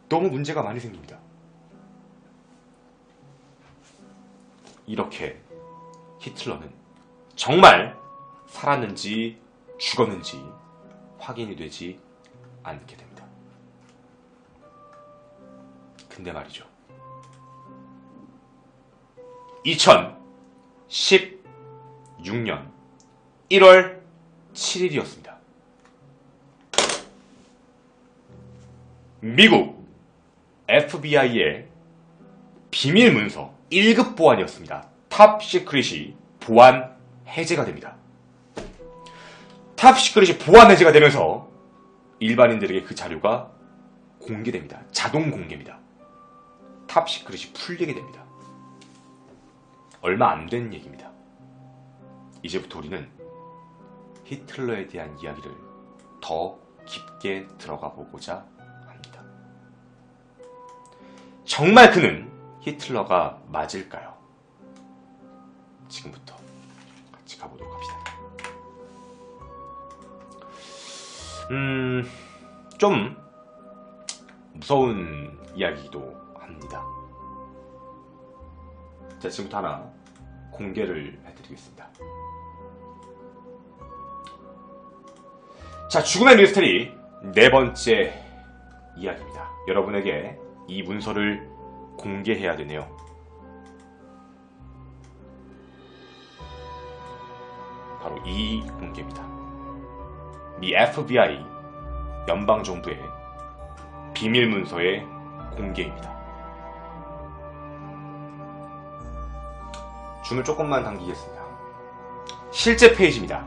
너무 문제가 많이 생깁니다. 이렇게 히틀러는 정말 살았는지 죽었는지 확인이 되지 않게 됩니다. 근데 말이죠. 2016년 1월 7일이었습니다. 미국 FBI의 비밀 문서 1급 보안이었습니다. 탑 시크릿이 보안 해제가 됩니다. 탑 시크릿이 보안 해제가 되면서 일반인들에게 그 자료가 공개됩니다. 자동 공개입니다. 탑 시크릿이 풀리게 됩니다. 얼마 안 된 얘기입니다. 이제부터 우리는 히틀러에 대한 이야기를 더 깊게 들어가 보고자 합니다. 정말 그는 히틀러가 맞을까요? 지금부터 같이 가보도록 합시다. 좀 무서운 이야기이기도 합니다. 자, 지금부터 하나 공개를 해드리겠습니다. 자, 죽음의 미스터리 네 번째 이야기입니다. 여러분에게 이 문서를 공개해야 되네요. 바로 이 공개입니다. 미 FBI 연방정부의 비밀문서의 공개입니다. 줌을 조금만 당기겠습니다. 실제 페이지입니다.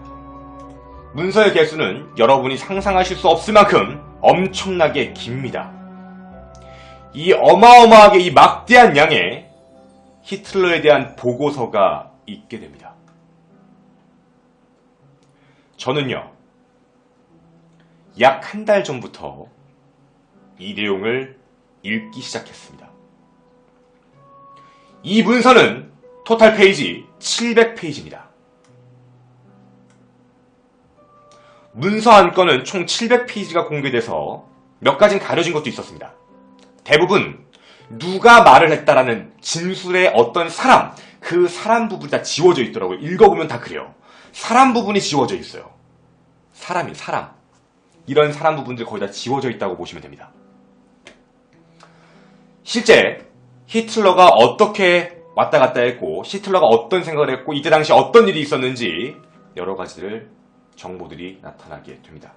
문서의 개수는 여러분이 상상하실 수 없을 만큼 엄청나게 깁니다. 이 어마어마하게 이 막대한 양의 히틀러에 대한 보고서가 있게 됩니다. 저는요, 약 한 달 전부터 이 내용을 읽기 시작했습니다. 이 문서는 토탈 페이지 700페이지입니다. 문서 한 건은 총 700페이지가 공개돼서 몇 가지는 가려진 것도 있었습니다. 대부분 누가 말을 했다라는 진술의 어떤 사람, 그 사람 부분이 다 지워져 있더라고요. 읽어보면 다 그래요. 사람 부분이 지워져 있어요. 사람. 이런 사람 부분들 거의 다 지워져 있다고 보시면 됩니다. 실제 히틀러가 어떻게 왔다 갔다 했고, 히틀러가 어떤 생각을 했고, 이때 당시 어떤 일이 있었는지 여러 가지들 정보들이 나타나게 됩니다.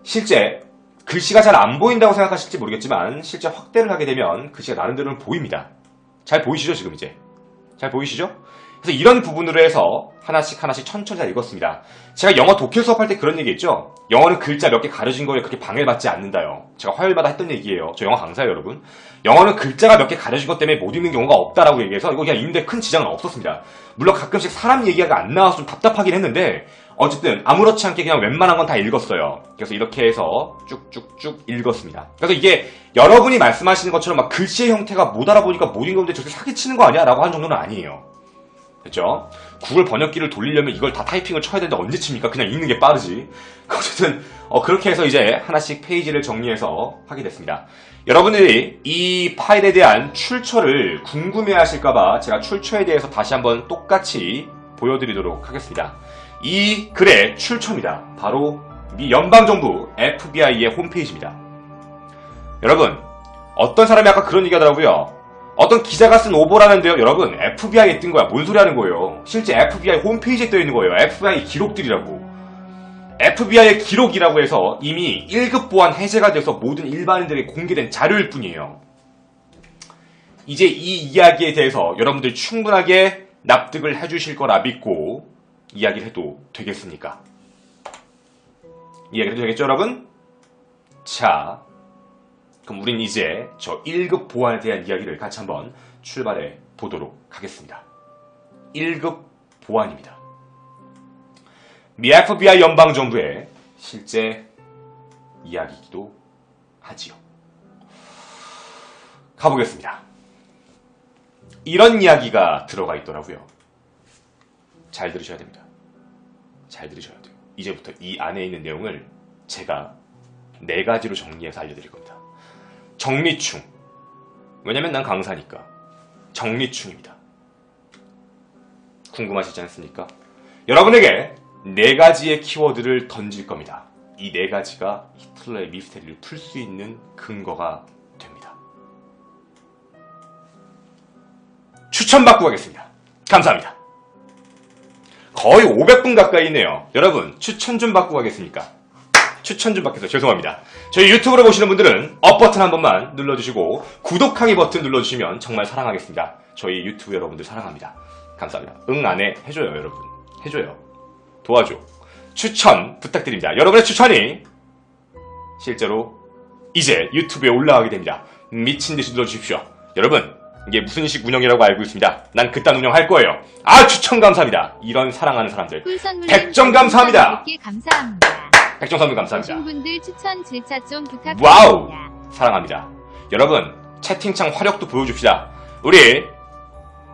실제 글씨가 잘 안 보인다고 생각하실지 모르겠지만 실제 확대를 하게 되면 글씨가 나름대로는 보입니다. 잘 보이시죠? 지금 이제 잘 보이시죠? 그래서 이런 부분으로 해서 하나씩 천천히 다 읽었습니다. 제가 영어 독해 수업할 때 그런 얘기 했죠? 영어는 글자 몇 개 가려진 거에 그렇게 방해받지 않는다요. 제가 화요일마다 했던 얘기예요. 저 영어 강사예요, 여러분. 영어는 글자가 몇 개 가려진 것 때문에 못 읽는 경우가 없다라고 얘기해서 이거 그냥 읽는데 큰 지장은 없었습니다. 물론 가끔씩 사람 얘기가 안 나와서 좀 답답하긴 했는데 어쨌든 아무렇지 않게 그냥 웬만한 건 다 읽었어요. 그래서 이렇게 해서 쭉쭉쭉 읽었습니다. 그래서 이게 여러분이 말씀하시는 것처럼 막 글씨의 형태가 못 알아보니까 못 읽었는데 저렇게 사기치는 거 아니야? 라고 하는 정도는 아니에요. 됐죠? 구글 번역기를 돌리려면 이걸 다 타이핑을 쳐야 되는데 언제 칩니까? 그냥 읽는 게 빠르지. 어쨌든 그렇게 해서 이제 하나씩 페이지를 정리해서 하게 됐습니다. 여러분들이 이 파일에 대한 출처를 궁금해하실까봐 제가 출처에 대해서 다시 한번 똑같이 보여드리도록 하겠습니다. 이 글의 출처입니다. 바로 미 연방정부 FBI의 홈페이지입니다. 여러분, 어떤 사람이 아까 그런 얘기 하더라고요. 어떤 기자가 쓴 오보라는데요. 여러분, FBI에 뜬 거야. 뭔 소리 하는 거예요. 실제 FBI 홈페이지에 떠 있는 거예요. FBI 기록들이라고. FBI의 기록이라고 해서 이미 1급 보안 해제가 돼서 모든 일반인들에게 공개된 자료일 뿐이에요. 이제 이 이야기에 대해서 여러분들 충분하게 납득을 해주실 거라 믿고 이야기를 해도 되겠습니까? 이야기를 해도 되겠죠, 여러분? 자, 그럼 우린 이제 저 1급 보안에 대한 이야기를 같이 한번 출발해 보도록 하겠습니다. 1급 보안입니다. 미 FBI 연방정부의 실제 이야기이기도 하지요. 가보겠습니다. 이런 이야기가 들어가 있더라고요. 잘 들으셔야 됩니다. 잘 들으셔야 돼요. 이제부터 이 안에 있는 내용을 제가 4가지로 정리해서 알려드릴 겁니다. 정리충. 왜냐면 난 강사니까. 정리충입니다. 궁금하시지 않습니까? 여러분에게 4가지의 키워드를 던질 겁니다. 이 4가지가 히틀러의 미스테리를 풀 수 있는 근거가 됩니다. 추천받고 가겠습니다. 감사합니다. 거의 500분 가까이 있네요. 여러분, 추천 좀 받고 가겠습니까? 추천 좀 받겠어요. 죄송합니다. 저희 유튜브로 보시는 분들은 업 버튼 한 번만 눌러주시고 구독하기 버튼 눌러주시면 정말 사랑하겠습니다. 저희 유튜브 여러분들 사랑합니다. 감사합니다. 응, 안 해. 해줘요, 여러분. 해줘요. 도와줘. 추천 부탁드립니다. 여러분의 추천이 실제로 이제 유튜브에 올라가게 됩니다. 미친듯이 눌러주십시오. 여러분, 이게 무슨 식 운영이라고 알고 있습니다. 난 그딴 운영 할 거예요. 아, 추천 감사합니다. 이런 사랑하는 사람들. 100점 감사합니다. 감사합니다. 100점 선물 감사합니다. 분들 추천 질차 좀 부탁드립니다. 와우! 사랑합니다. 여러분, 채팅창 화력도 보여줍시다. 우리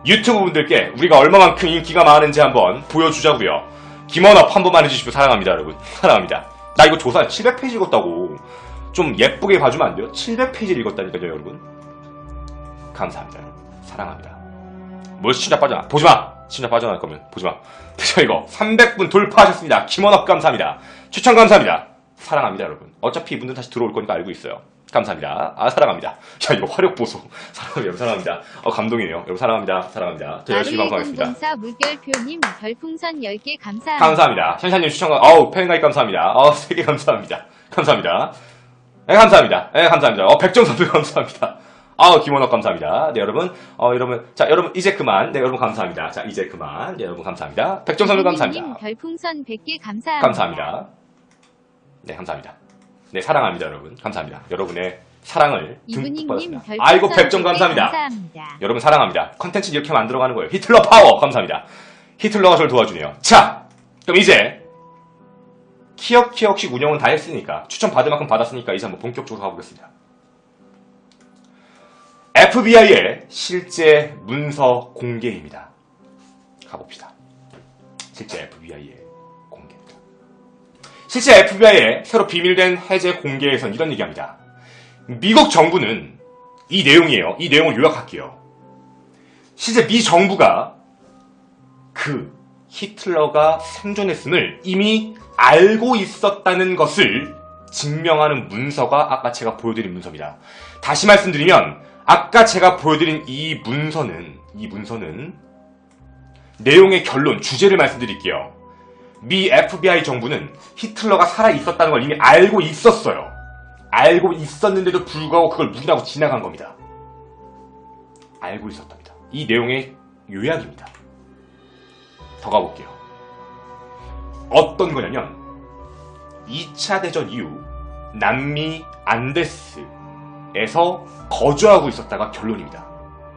유튜브 분들께 우리가 얼마만큼 인기가 많은지 한번 보여주자고요. 김원업 한 번만 해주시고 사랑합니다, 여러분. 사랑합니다. 나 이거 조사 700페이지 읽었다고. 좀 예쁘게 봐주면 안 돼요? 700페이지를 읽었다니까요, 여러분. 감사합니다, 여러분. 사랑합니다. 뭘 시청자 빠져나? 보지마! 시청자 빠져나갈 거면 보지마. 저 이거 300분 돌파하셨습니다. 김원업 감사합니다. 추천 감사합니다. 사랑합니다, 여러분. 어차피 이분들 다시 들어올 거니까 알고 있어요. 감사합니다. 아, 사랑합니다. 야, 이거 화력 보소. 사랑합니다, 여러분. 사랑합니다. 감동이네요. 여러분, 사랑합니다. 사랑합니다. 저 열심히 방송하겠습니다. 공사 물결표님 별풍선 10개 감사합니다. 감사합니다. 션샤님 추천, 팬가입 감사합니다. 3개 감사합니다. 감사합니다. 네, 감사합니다. 네, 감사합니다. 100점 선물 감사합니다. 김원혁 감사합니다. 네, 여러분. 여러분. 자, 여러분, 이제 그만. 네, 여러분, 감사합니다. 자, 이제 그만. 네, 여러분, 감사합니다. 100점 선물 감사합니다. 별풍선 100개 감사합니다. 감사합니다. 네, 감사합니다. 네, 사랑합니다, 여러분. 감사합니다. 여러분의 사랑을 듬뿍 받았습니다. 아이고, 100점 감사합니다. 여러분, 사랑합니다. 컨텐츠 이렇게 만들어가는 거예요. 히틀러 파워! 감사합니다. 히틀러가 저를 도와주네요. 자, 그럼 이제, 키역식 운영은 다 했으니까, 추천 받을 만큼 받았으니까, 이제 한번 본격적으로 가보겠습니다. FBI의 실제 문서 공개입니다. 가봅시다. 실제 FBI의 공개입니다. 실제 FBI의 새로 비밀된 해제 공개에선 이런 얘기합니다. 미국 정부는 이 내용이에요. 이 내용을 요약할게요. 실제 미 정부가 그 히틀러가 생존했음을 이미 알고 있었다는 것을 증명하는 문서가 아까 제가 보여드린 문서입니다. 다시 말씀드리면 아까 제가 보여드린 이 문서는 내용의 결론, 주제를 말씀드릴게요. 미 FBI 정부는 히틀러가 살아있었다는 걸 이미 알고 있었어요. 알고 있었는데도 불구하고 그걸 묵인하고 지나간 겁니다. 알고 있었답니다. 이 내용의 요약입니다. 더 가볼게요. 어떤 거냐면 2차 대전 이후 남미 안데스에서 거주하고 있었다가 결론입니다.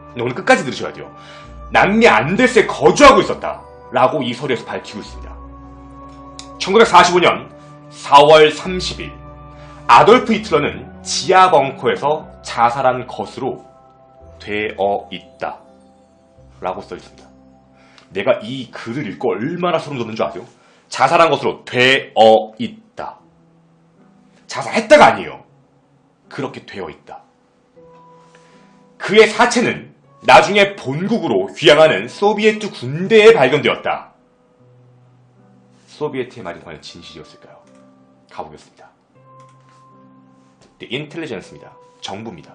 근데 오늘 끝까지 들으셔야 돼요. 남미 안데스에 거주하고 있었다라고 이 서류에서 밝히고 있습니다. 1945년 4월 30일 아돌프 히틀러는 지하 벙커에서 자살한 것으로 되어 있다 라고 써 있습니다. 내가 이 글을 읽고 얼마나 소름 돋는 줄 아세요? 자살한 것으로 되어 있다. 자살했다가 아니에요. 그렇게 되어 있다. 그의 사체는 나중에 본국으로 귀향하는 소비에트 군대에 발견되었다. 소비에트의 말이 과연 진실이었을까요? 가보겠습니다. The Intelligence입니다. 정부입니다.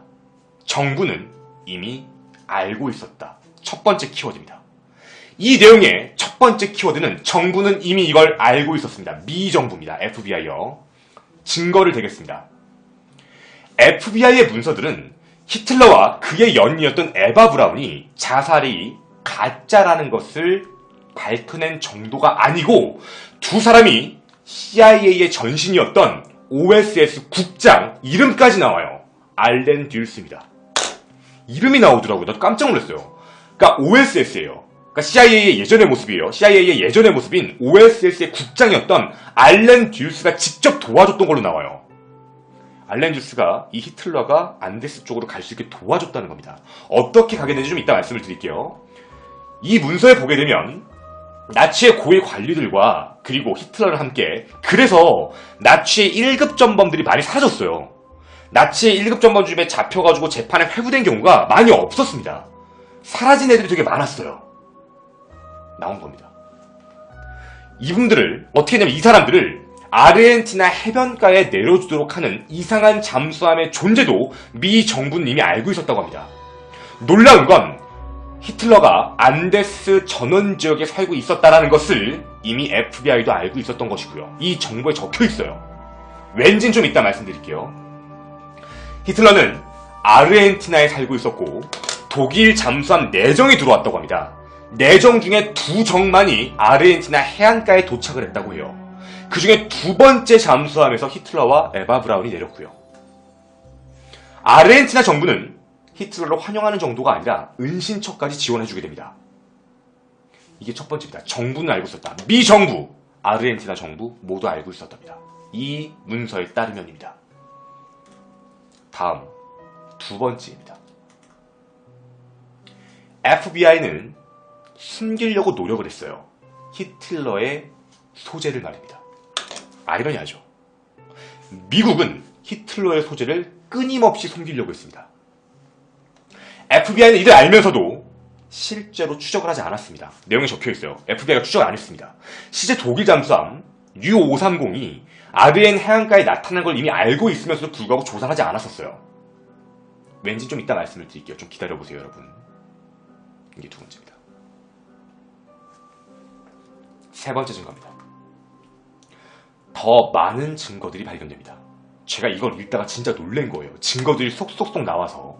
정부는 이미 알고 있었다. 첫 번째 키워드입니다. 이 내용의 첫 번째 키워드는 정부는 이미 이걸 알고 있었습니다. 미 정부입니다. FBI요. 증거를 대겠습니다. FBI의 문서들은 히틀러와 그의 연인이었던 에바 브라운이 자살이 가짜라는 것을 밝혀낸 정도가 아니고 두 사람이 CIA의 전신이었던 OSS 국장 이름까지 나와요. 알렌 듀스입니다. 이름이 나오더라고요. 나도 깜짝 놀랐어요. 그러니까 OSS예요. 그러니까 CIA의 예전의 모습이에요. CIA의 예전의 모습인 OSS의 국장이었던 알렌 듀스가 직접 도와줬던 걸로 나와요. 알렌 듀스가 이 히틀러가 안데스 쪽으로 갈 수 있게 도와줬다는 겁니다. 어떻게 가게 되는지 좀 이따 말씀을 드릴게요. 이 문서에 보게 되면 나치의 고위 관리들과 그리고 히틀러를 함께 그래서 나치의 1급 전범들이 많이 사라졌어요. 나치의 1급 전범 중에 잡혀가지고 재판에 회부된 경우가 많이 없었습니다. 사라진 애들이 되게 많았어요. 나온 겁니다. 이분들을 어떻게 했냐면 이 사람들을 아르헨티나 해변가에 내려주도록 하는 이상한 잠수함의 존재도 미 정부는 이미 알고 있었다고 합니다. 놀라운 건 히틀러가 안데스 전원 지역에 살고 있었다는 것을 이미 FBI도 알고 있었던 것이고요. 이 정보에 적혀 있어요. 왠진 좀 이따 말씀드릴게요. 히틀러는 아르헨티나에 살고 있었고 독일 잠수함 4정이 들어왔다고 합니다. 4정 중에 2정만이 아르헨티나 해안가에 도착을 했다고 해요. 그 중에 두 번째 잠수함에서 히틀러와 에바 브라운이 내렸고요. 아르헨티나 정부는 히틀러를 환영하는 정도가 아니라 은신처까지 지원해주게 됩니다. 이게 첫 번째입니다. 정부는 알고 있었다. 미 정부, 아르헨티나 정부 모두 알고 있었답니다. 이 문서에 따르면입니다. 다음 두 번째입니다. FBI는 숨기려고 노력을 했어요. 히틀러의 소재를 말입니다. 아이러니하죠. 미국은 히틀러의 소재를 끊임없이 숨기려고 했습니다. FBI는 이를 알면서도 실제로 추적을 하지 않았습니다. 내용이 적혀있어요. FBI가 추적을 안 했습니다. 실제 독일 잠수함 U-530이 아르헨 해안가에 나타난 걸 이미 알고 있으면서도 불구하고 조사를 하지 않았었어요. 왠지 좀 이따 말씀을 드릴게요. 좀 기다려보세요, 여러분. 이게 두 번째입니다. 세 번째 증거입니다. 더 많은 증거들이 발견됩니다. 제가 이걸 읽다가 진짜 놀란 거예요. 증거들이 속속속 나와서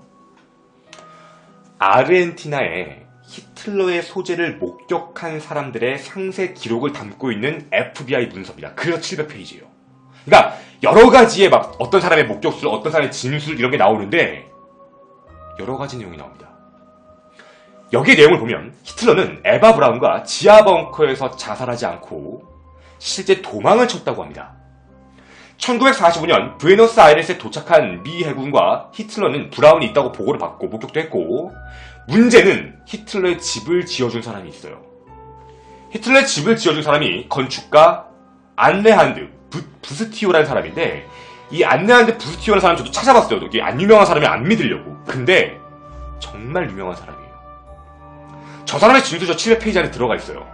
아르헨티나에 히틀러의 소재를 목격한 사람들의 상세 기록을 담고 있는 FBI 문서입니다. 그래서 700페이지예요. 그러니까 여러 가지의 막 어떤 사람의 목격술, 어떤 사람의 진술 이런 게 나오는데 여러 가지 내용이 나옵니다. 여기의 내용을 보면 히틀러는 에바 브라운과 지하 벙커에서 자살하지 않고 실제 도망을 쳤다고 합니다. 1945년 부에노스아이레스에 도착한 미 해군과 히틀러는 브라운이 있다고 보고를 받고 목격도 했고, 문제는 히틀러의 집을 지어준 사람이 있어요. 히틀러의 집을 지어준 사람이 건축가 안네한드 부스티오라는 사람인데, 이 안네한드 부스티오라는 사람 저도 찾아봤어요. 이게 안 유명한 사람이 안 믿으려고. 근데 정말 유명한 사람이에요. 저 사람의 진술 저 700페이지 안에 들어가 있어요.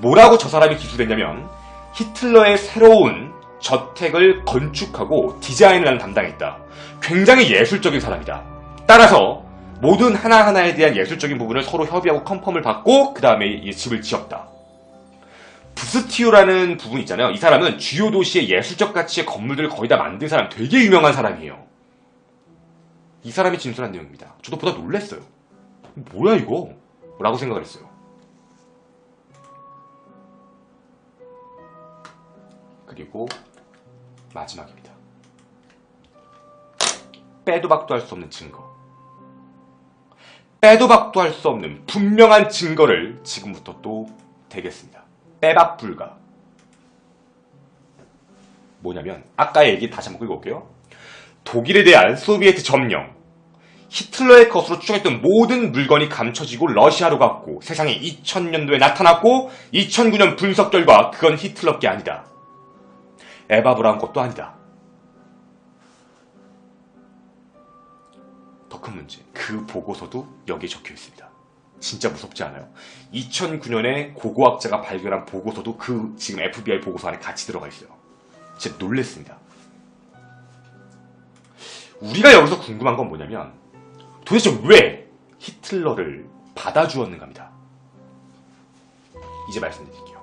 뭐라고 저 사람이 기술했냐면 히틀러의 새로운 저택을 건축하고 디자인을 하는 담당했다. 굉장히 예술적인 사람이다. 따라서 모든 하나하나에 대한 예술적인 부분을 서로 협의하고 컨펌을 받고 그 다음에 이 집을 지었다. 부스티오라는 부분 있잖아요. 이 사람은 주요 도시의 예술적 가치의 건물들을 거의 다 만든 사람, 되게 유명한 사람이에요. 이 사람이 진술한 내용입니다. 저도 보다 놀랐어요. 뭐야 이거? 라고 생각을 했어요. 그리고 마지막입니다. 빼도 박도 할 수 없는 증거. 빼도 박도 할 수 없는 분명한 증거를 지금부터 또 대겠습니다. 빼박 불가. 뭐냐면 아까 얘기 다시 한번 읽어볼게요. 독일에 대한 소비에트 점령. 히틀러의 것으로 추정했던 모든 물건이 감춰지고 러시아로 갔고 세상에 2000년도에 나타났고 2009년 분석 결과 그건 히틀러께 아니다. 에바 브라운 것도 아니다. 더 큰 문제. 그 보고서도 여기에 적혀 있습니다. 진짜 무섭지 않아요? 2009년에 고고학자가 발견한 보고서도 그 지금 FBI 보고서 안에 같이 들어가 있어요. 진짜 놀랬습니다. 우리가 여기서 궁금한 건 뭐냐면 도대체 왜 히틀러를 받아주었는가입니다. 이제 말씀드릴게요.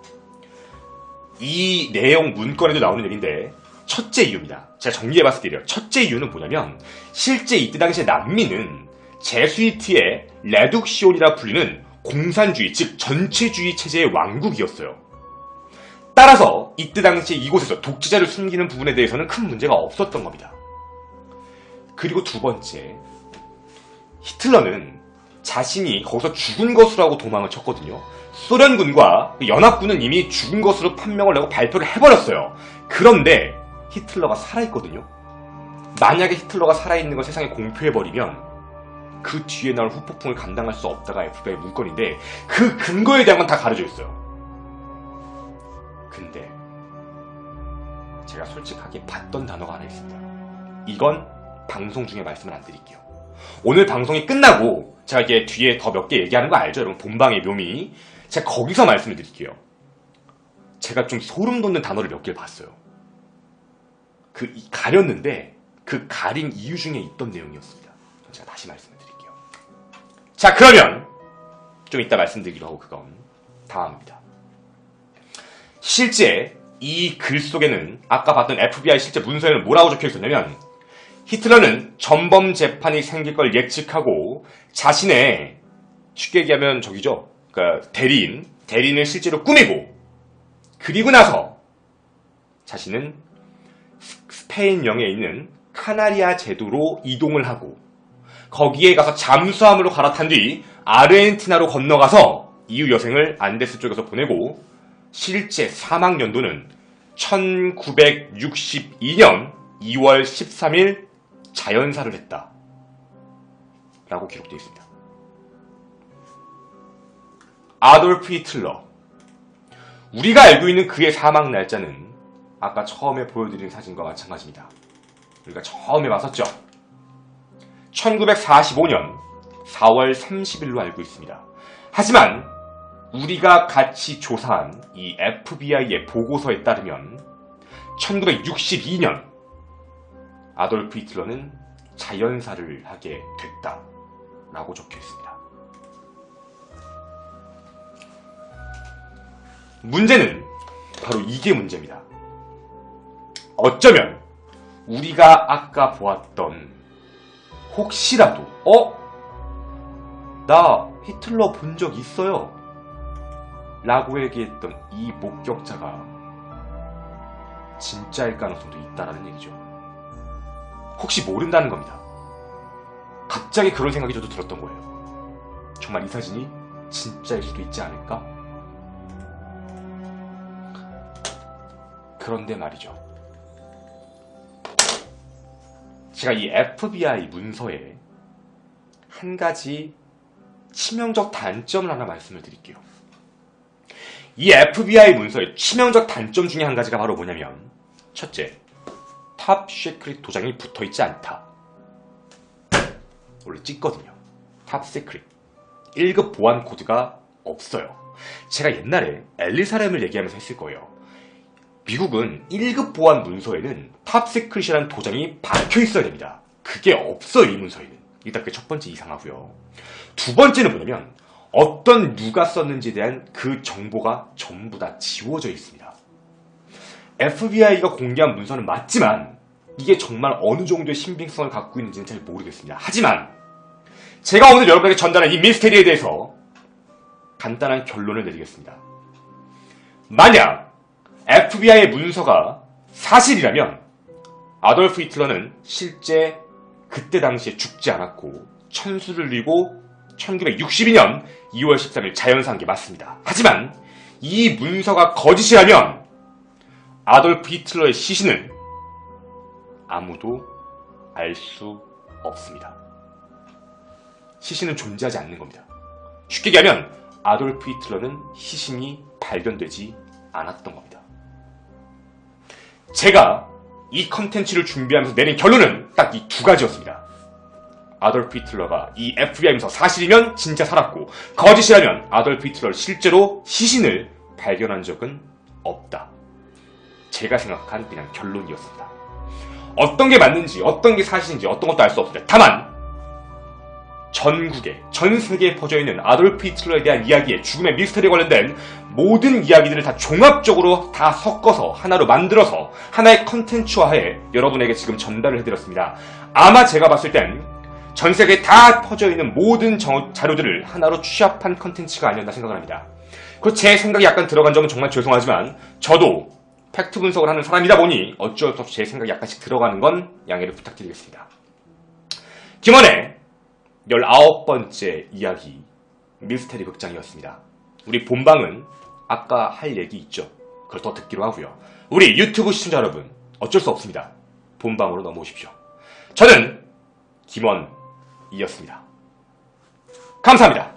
이 내용 문건에도 나오는 얘기인데 첫째 이유입니다. 제가 정리해봤을 때요. 첫째 이유는 뭐냐면 실제 이때 당시에 난민은 제수이트의 레둑시온이라 불리는 공산주의, 즉 전체주의 체제의 왕국이었어요. 따라서 이때 당시에 이곳에서 독재자를 숨기는 부분에 대해서는 큰 문제가 없었던 겁니다. 그리고 두 번째, 히틀러는 자신이 거기서 죽은 것으로 하고 도망을 쳤거든요. 소련군과 연합군은 이미 죽은 것으로 판명을 내고 발표를 해버렸어요. 그런데 히틀러가 살아있거든요. 만약에 히틀러가 살아있는 걸 세상에 공표해버리면 그 뒤에 나올 후폭풍을 감당할 수 없다가 FBI 문건인데 그 근거에 대한 건 다 가려져 있어요. 근데 제가 솔직하게 봤던 단어가 하나 있습니다. 이건 방송 중에 말씀을 안 드릴게요. 오늘 방송이 끝나고 제가 이게 뒤에 더 몇 개 얘기하는 거 알죠? 여러분 본방의 묘미. 제가 거기서 말씀을 드릴게요. 제가 좀 소름 돋는 단어를 몇 개를 봤어요. 가렸는데 그 가린 이유 중에 있던 내용이었습니다. 제가 다시 말씀을 드릴게요. 자, 그러면 좀 이따 말씀드리기로 하고 그건 다음입니다. 실제 이 글 속에는 아까 봤던 FBI 실제 문서에는 뭐라고 적혀 있었냐면 히틀러는 전범 재판이 생길 걸 예측하고 자신의 쉽게 얘기하면 저기죠. 그러니까 대리인을 실제로 꾸미고 그리고 나서 자신은 스페인령에 있는 카나리아 제도로 이동을 하고 거기에 가서 잠수함으로 갈아탄 뒤 아르헨티나로 건너가서 이후 여생을 안데스 쪽에서 보내고 실제 사망 연도는 1962년 2월 13일 자연사를 했다 라고 기록되어 있습니다. 아돌프 히틀러, 우리가 알고 있는 그의 사망 날짜는 아까 처음에 보여드린 사진과 마찬가지입니다. 우리가 처음에 봤었죠. 1945년 4월 30일로 알고 있습니다. 하지만 우리가 같이 조사한 이 FBI의 보고서에 따르면 1962년 아돌프 히틀러는 자연사를 하게 됐다라고 적혀 있습니다. 문제는 바로 이게 문제입니다. 어쩌면 우리가 아까 보았던 혹시라도 나 히틀러 본 적 있어요 라고 얘기했던 이 목격자가 진짜일 가능성도 있다라는 얘기죠. 혹시 모른다는 겁니다. 갑자기 그런 생각이 저도 들었던 거예요. 정말 이 사진이 진짜일 수도 있지 않을까? 그런데 말이죠. 제가 이 FBI 문서에 한 가지 치명적 단점을 하나 말씀을 드릴게요. 이 FBI 문서의 치명적 단점 중에 한 가지가 바로 뭐냐면, 첫째, 탑 시크릿 도장이 붙어있지 않다. 원래 찍거든요. 탑 시크릿 1급 보안 코드가 없어요. 제가 옛날에 엘리사렘을 얘기하면서 했을 거예요. 미국은 1급 보안 문서에는 탑 시크릿이라는 도장이 박혀 있어야 됩니다. 그게 없어요, 이 문서에는. 일단 그게 첫 번째 이상하고요. 두 번째는 뭐냐면 어떤 누가 썼는지에 대한 그 정보가 전부 다 지워져 있습니다. FBI가 공개한 문서는 맞지만 이게 정말 어느 정도의 신빙성을 갖고 있는지는 잘 모르겠습니다. 하지만 제가 오늘 여러분에게 전달한 이 미스테리에 대해서 간단한 결론을 내리겠습니다. 만약 FBI의 문서가 사실이라면 아돌프 히틀러는 실제 그때 당시에 죽지 않았고 천수를 들고 1962년 2월 13일 자연사한 게 맞습니다. 하지만 이 문서가 거짓이라면 아돌프 히틀러의 시신은 아무도 알 수 없습니다. 시신은 존재하지 않는 겁니다. 쉽게 얘기하면 아돌프 히틀러는 시신이 발견되지 않았던 겁니다. 제가 이 컨텐츠를 준비하면서 내린 결론은 딱 이 두 가지였습니다. 아돌프 히틀러가 이 FBI 문서 사실이면 진짜 살았고, 거짓이라면 아돌프 히틀러를 실제로 시신을 발견한 적은 없다. 제가 생각한 그냥 결론이었습니다. 어떤 게 맞는지, 어떤 게 사실인지, 어떤 것도 알 수 없습니다. 다만 전국에, 전 세계에 퍼져있는 아돌프 히틀러에 대한 이야기에, 죽음의 미스터리에 관련된 모든 이야기들을 다 종합적으로 다 섞어서 하나로 만들어서 하나의 컨텐츠화해 여러분에게 지금 전달을 해드렸습니다. 아마 제가 봤을 땐 전 세계에 다 퍼져있는 모든 자료들을 하나로 취합한 컨텐츠가 아니었나 생각을 합니다. 그 제 생각이 약간 들어간 점은 정말 죄송하지만 저도 팩트 분석을 하는 사람이다 보니 어쩔 수 없이 제 생각이 약간씩 들어가는 건 양해를 부탁드리겠습니다. 김원의 19번째 이야기 미스테리 극장이었습니다. 우리 본방은 아까 할 얘기 있죠. 그걸 더 듣기로 하고요. 우리 유튜브 시청자 여러분, 어쩔 수 없습니다. 본방으로 넘어오십시오. 저는 김원이었습니다. 감사합니다.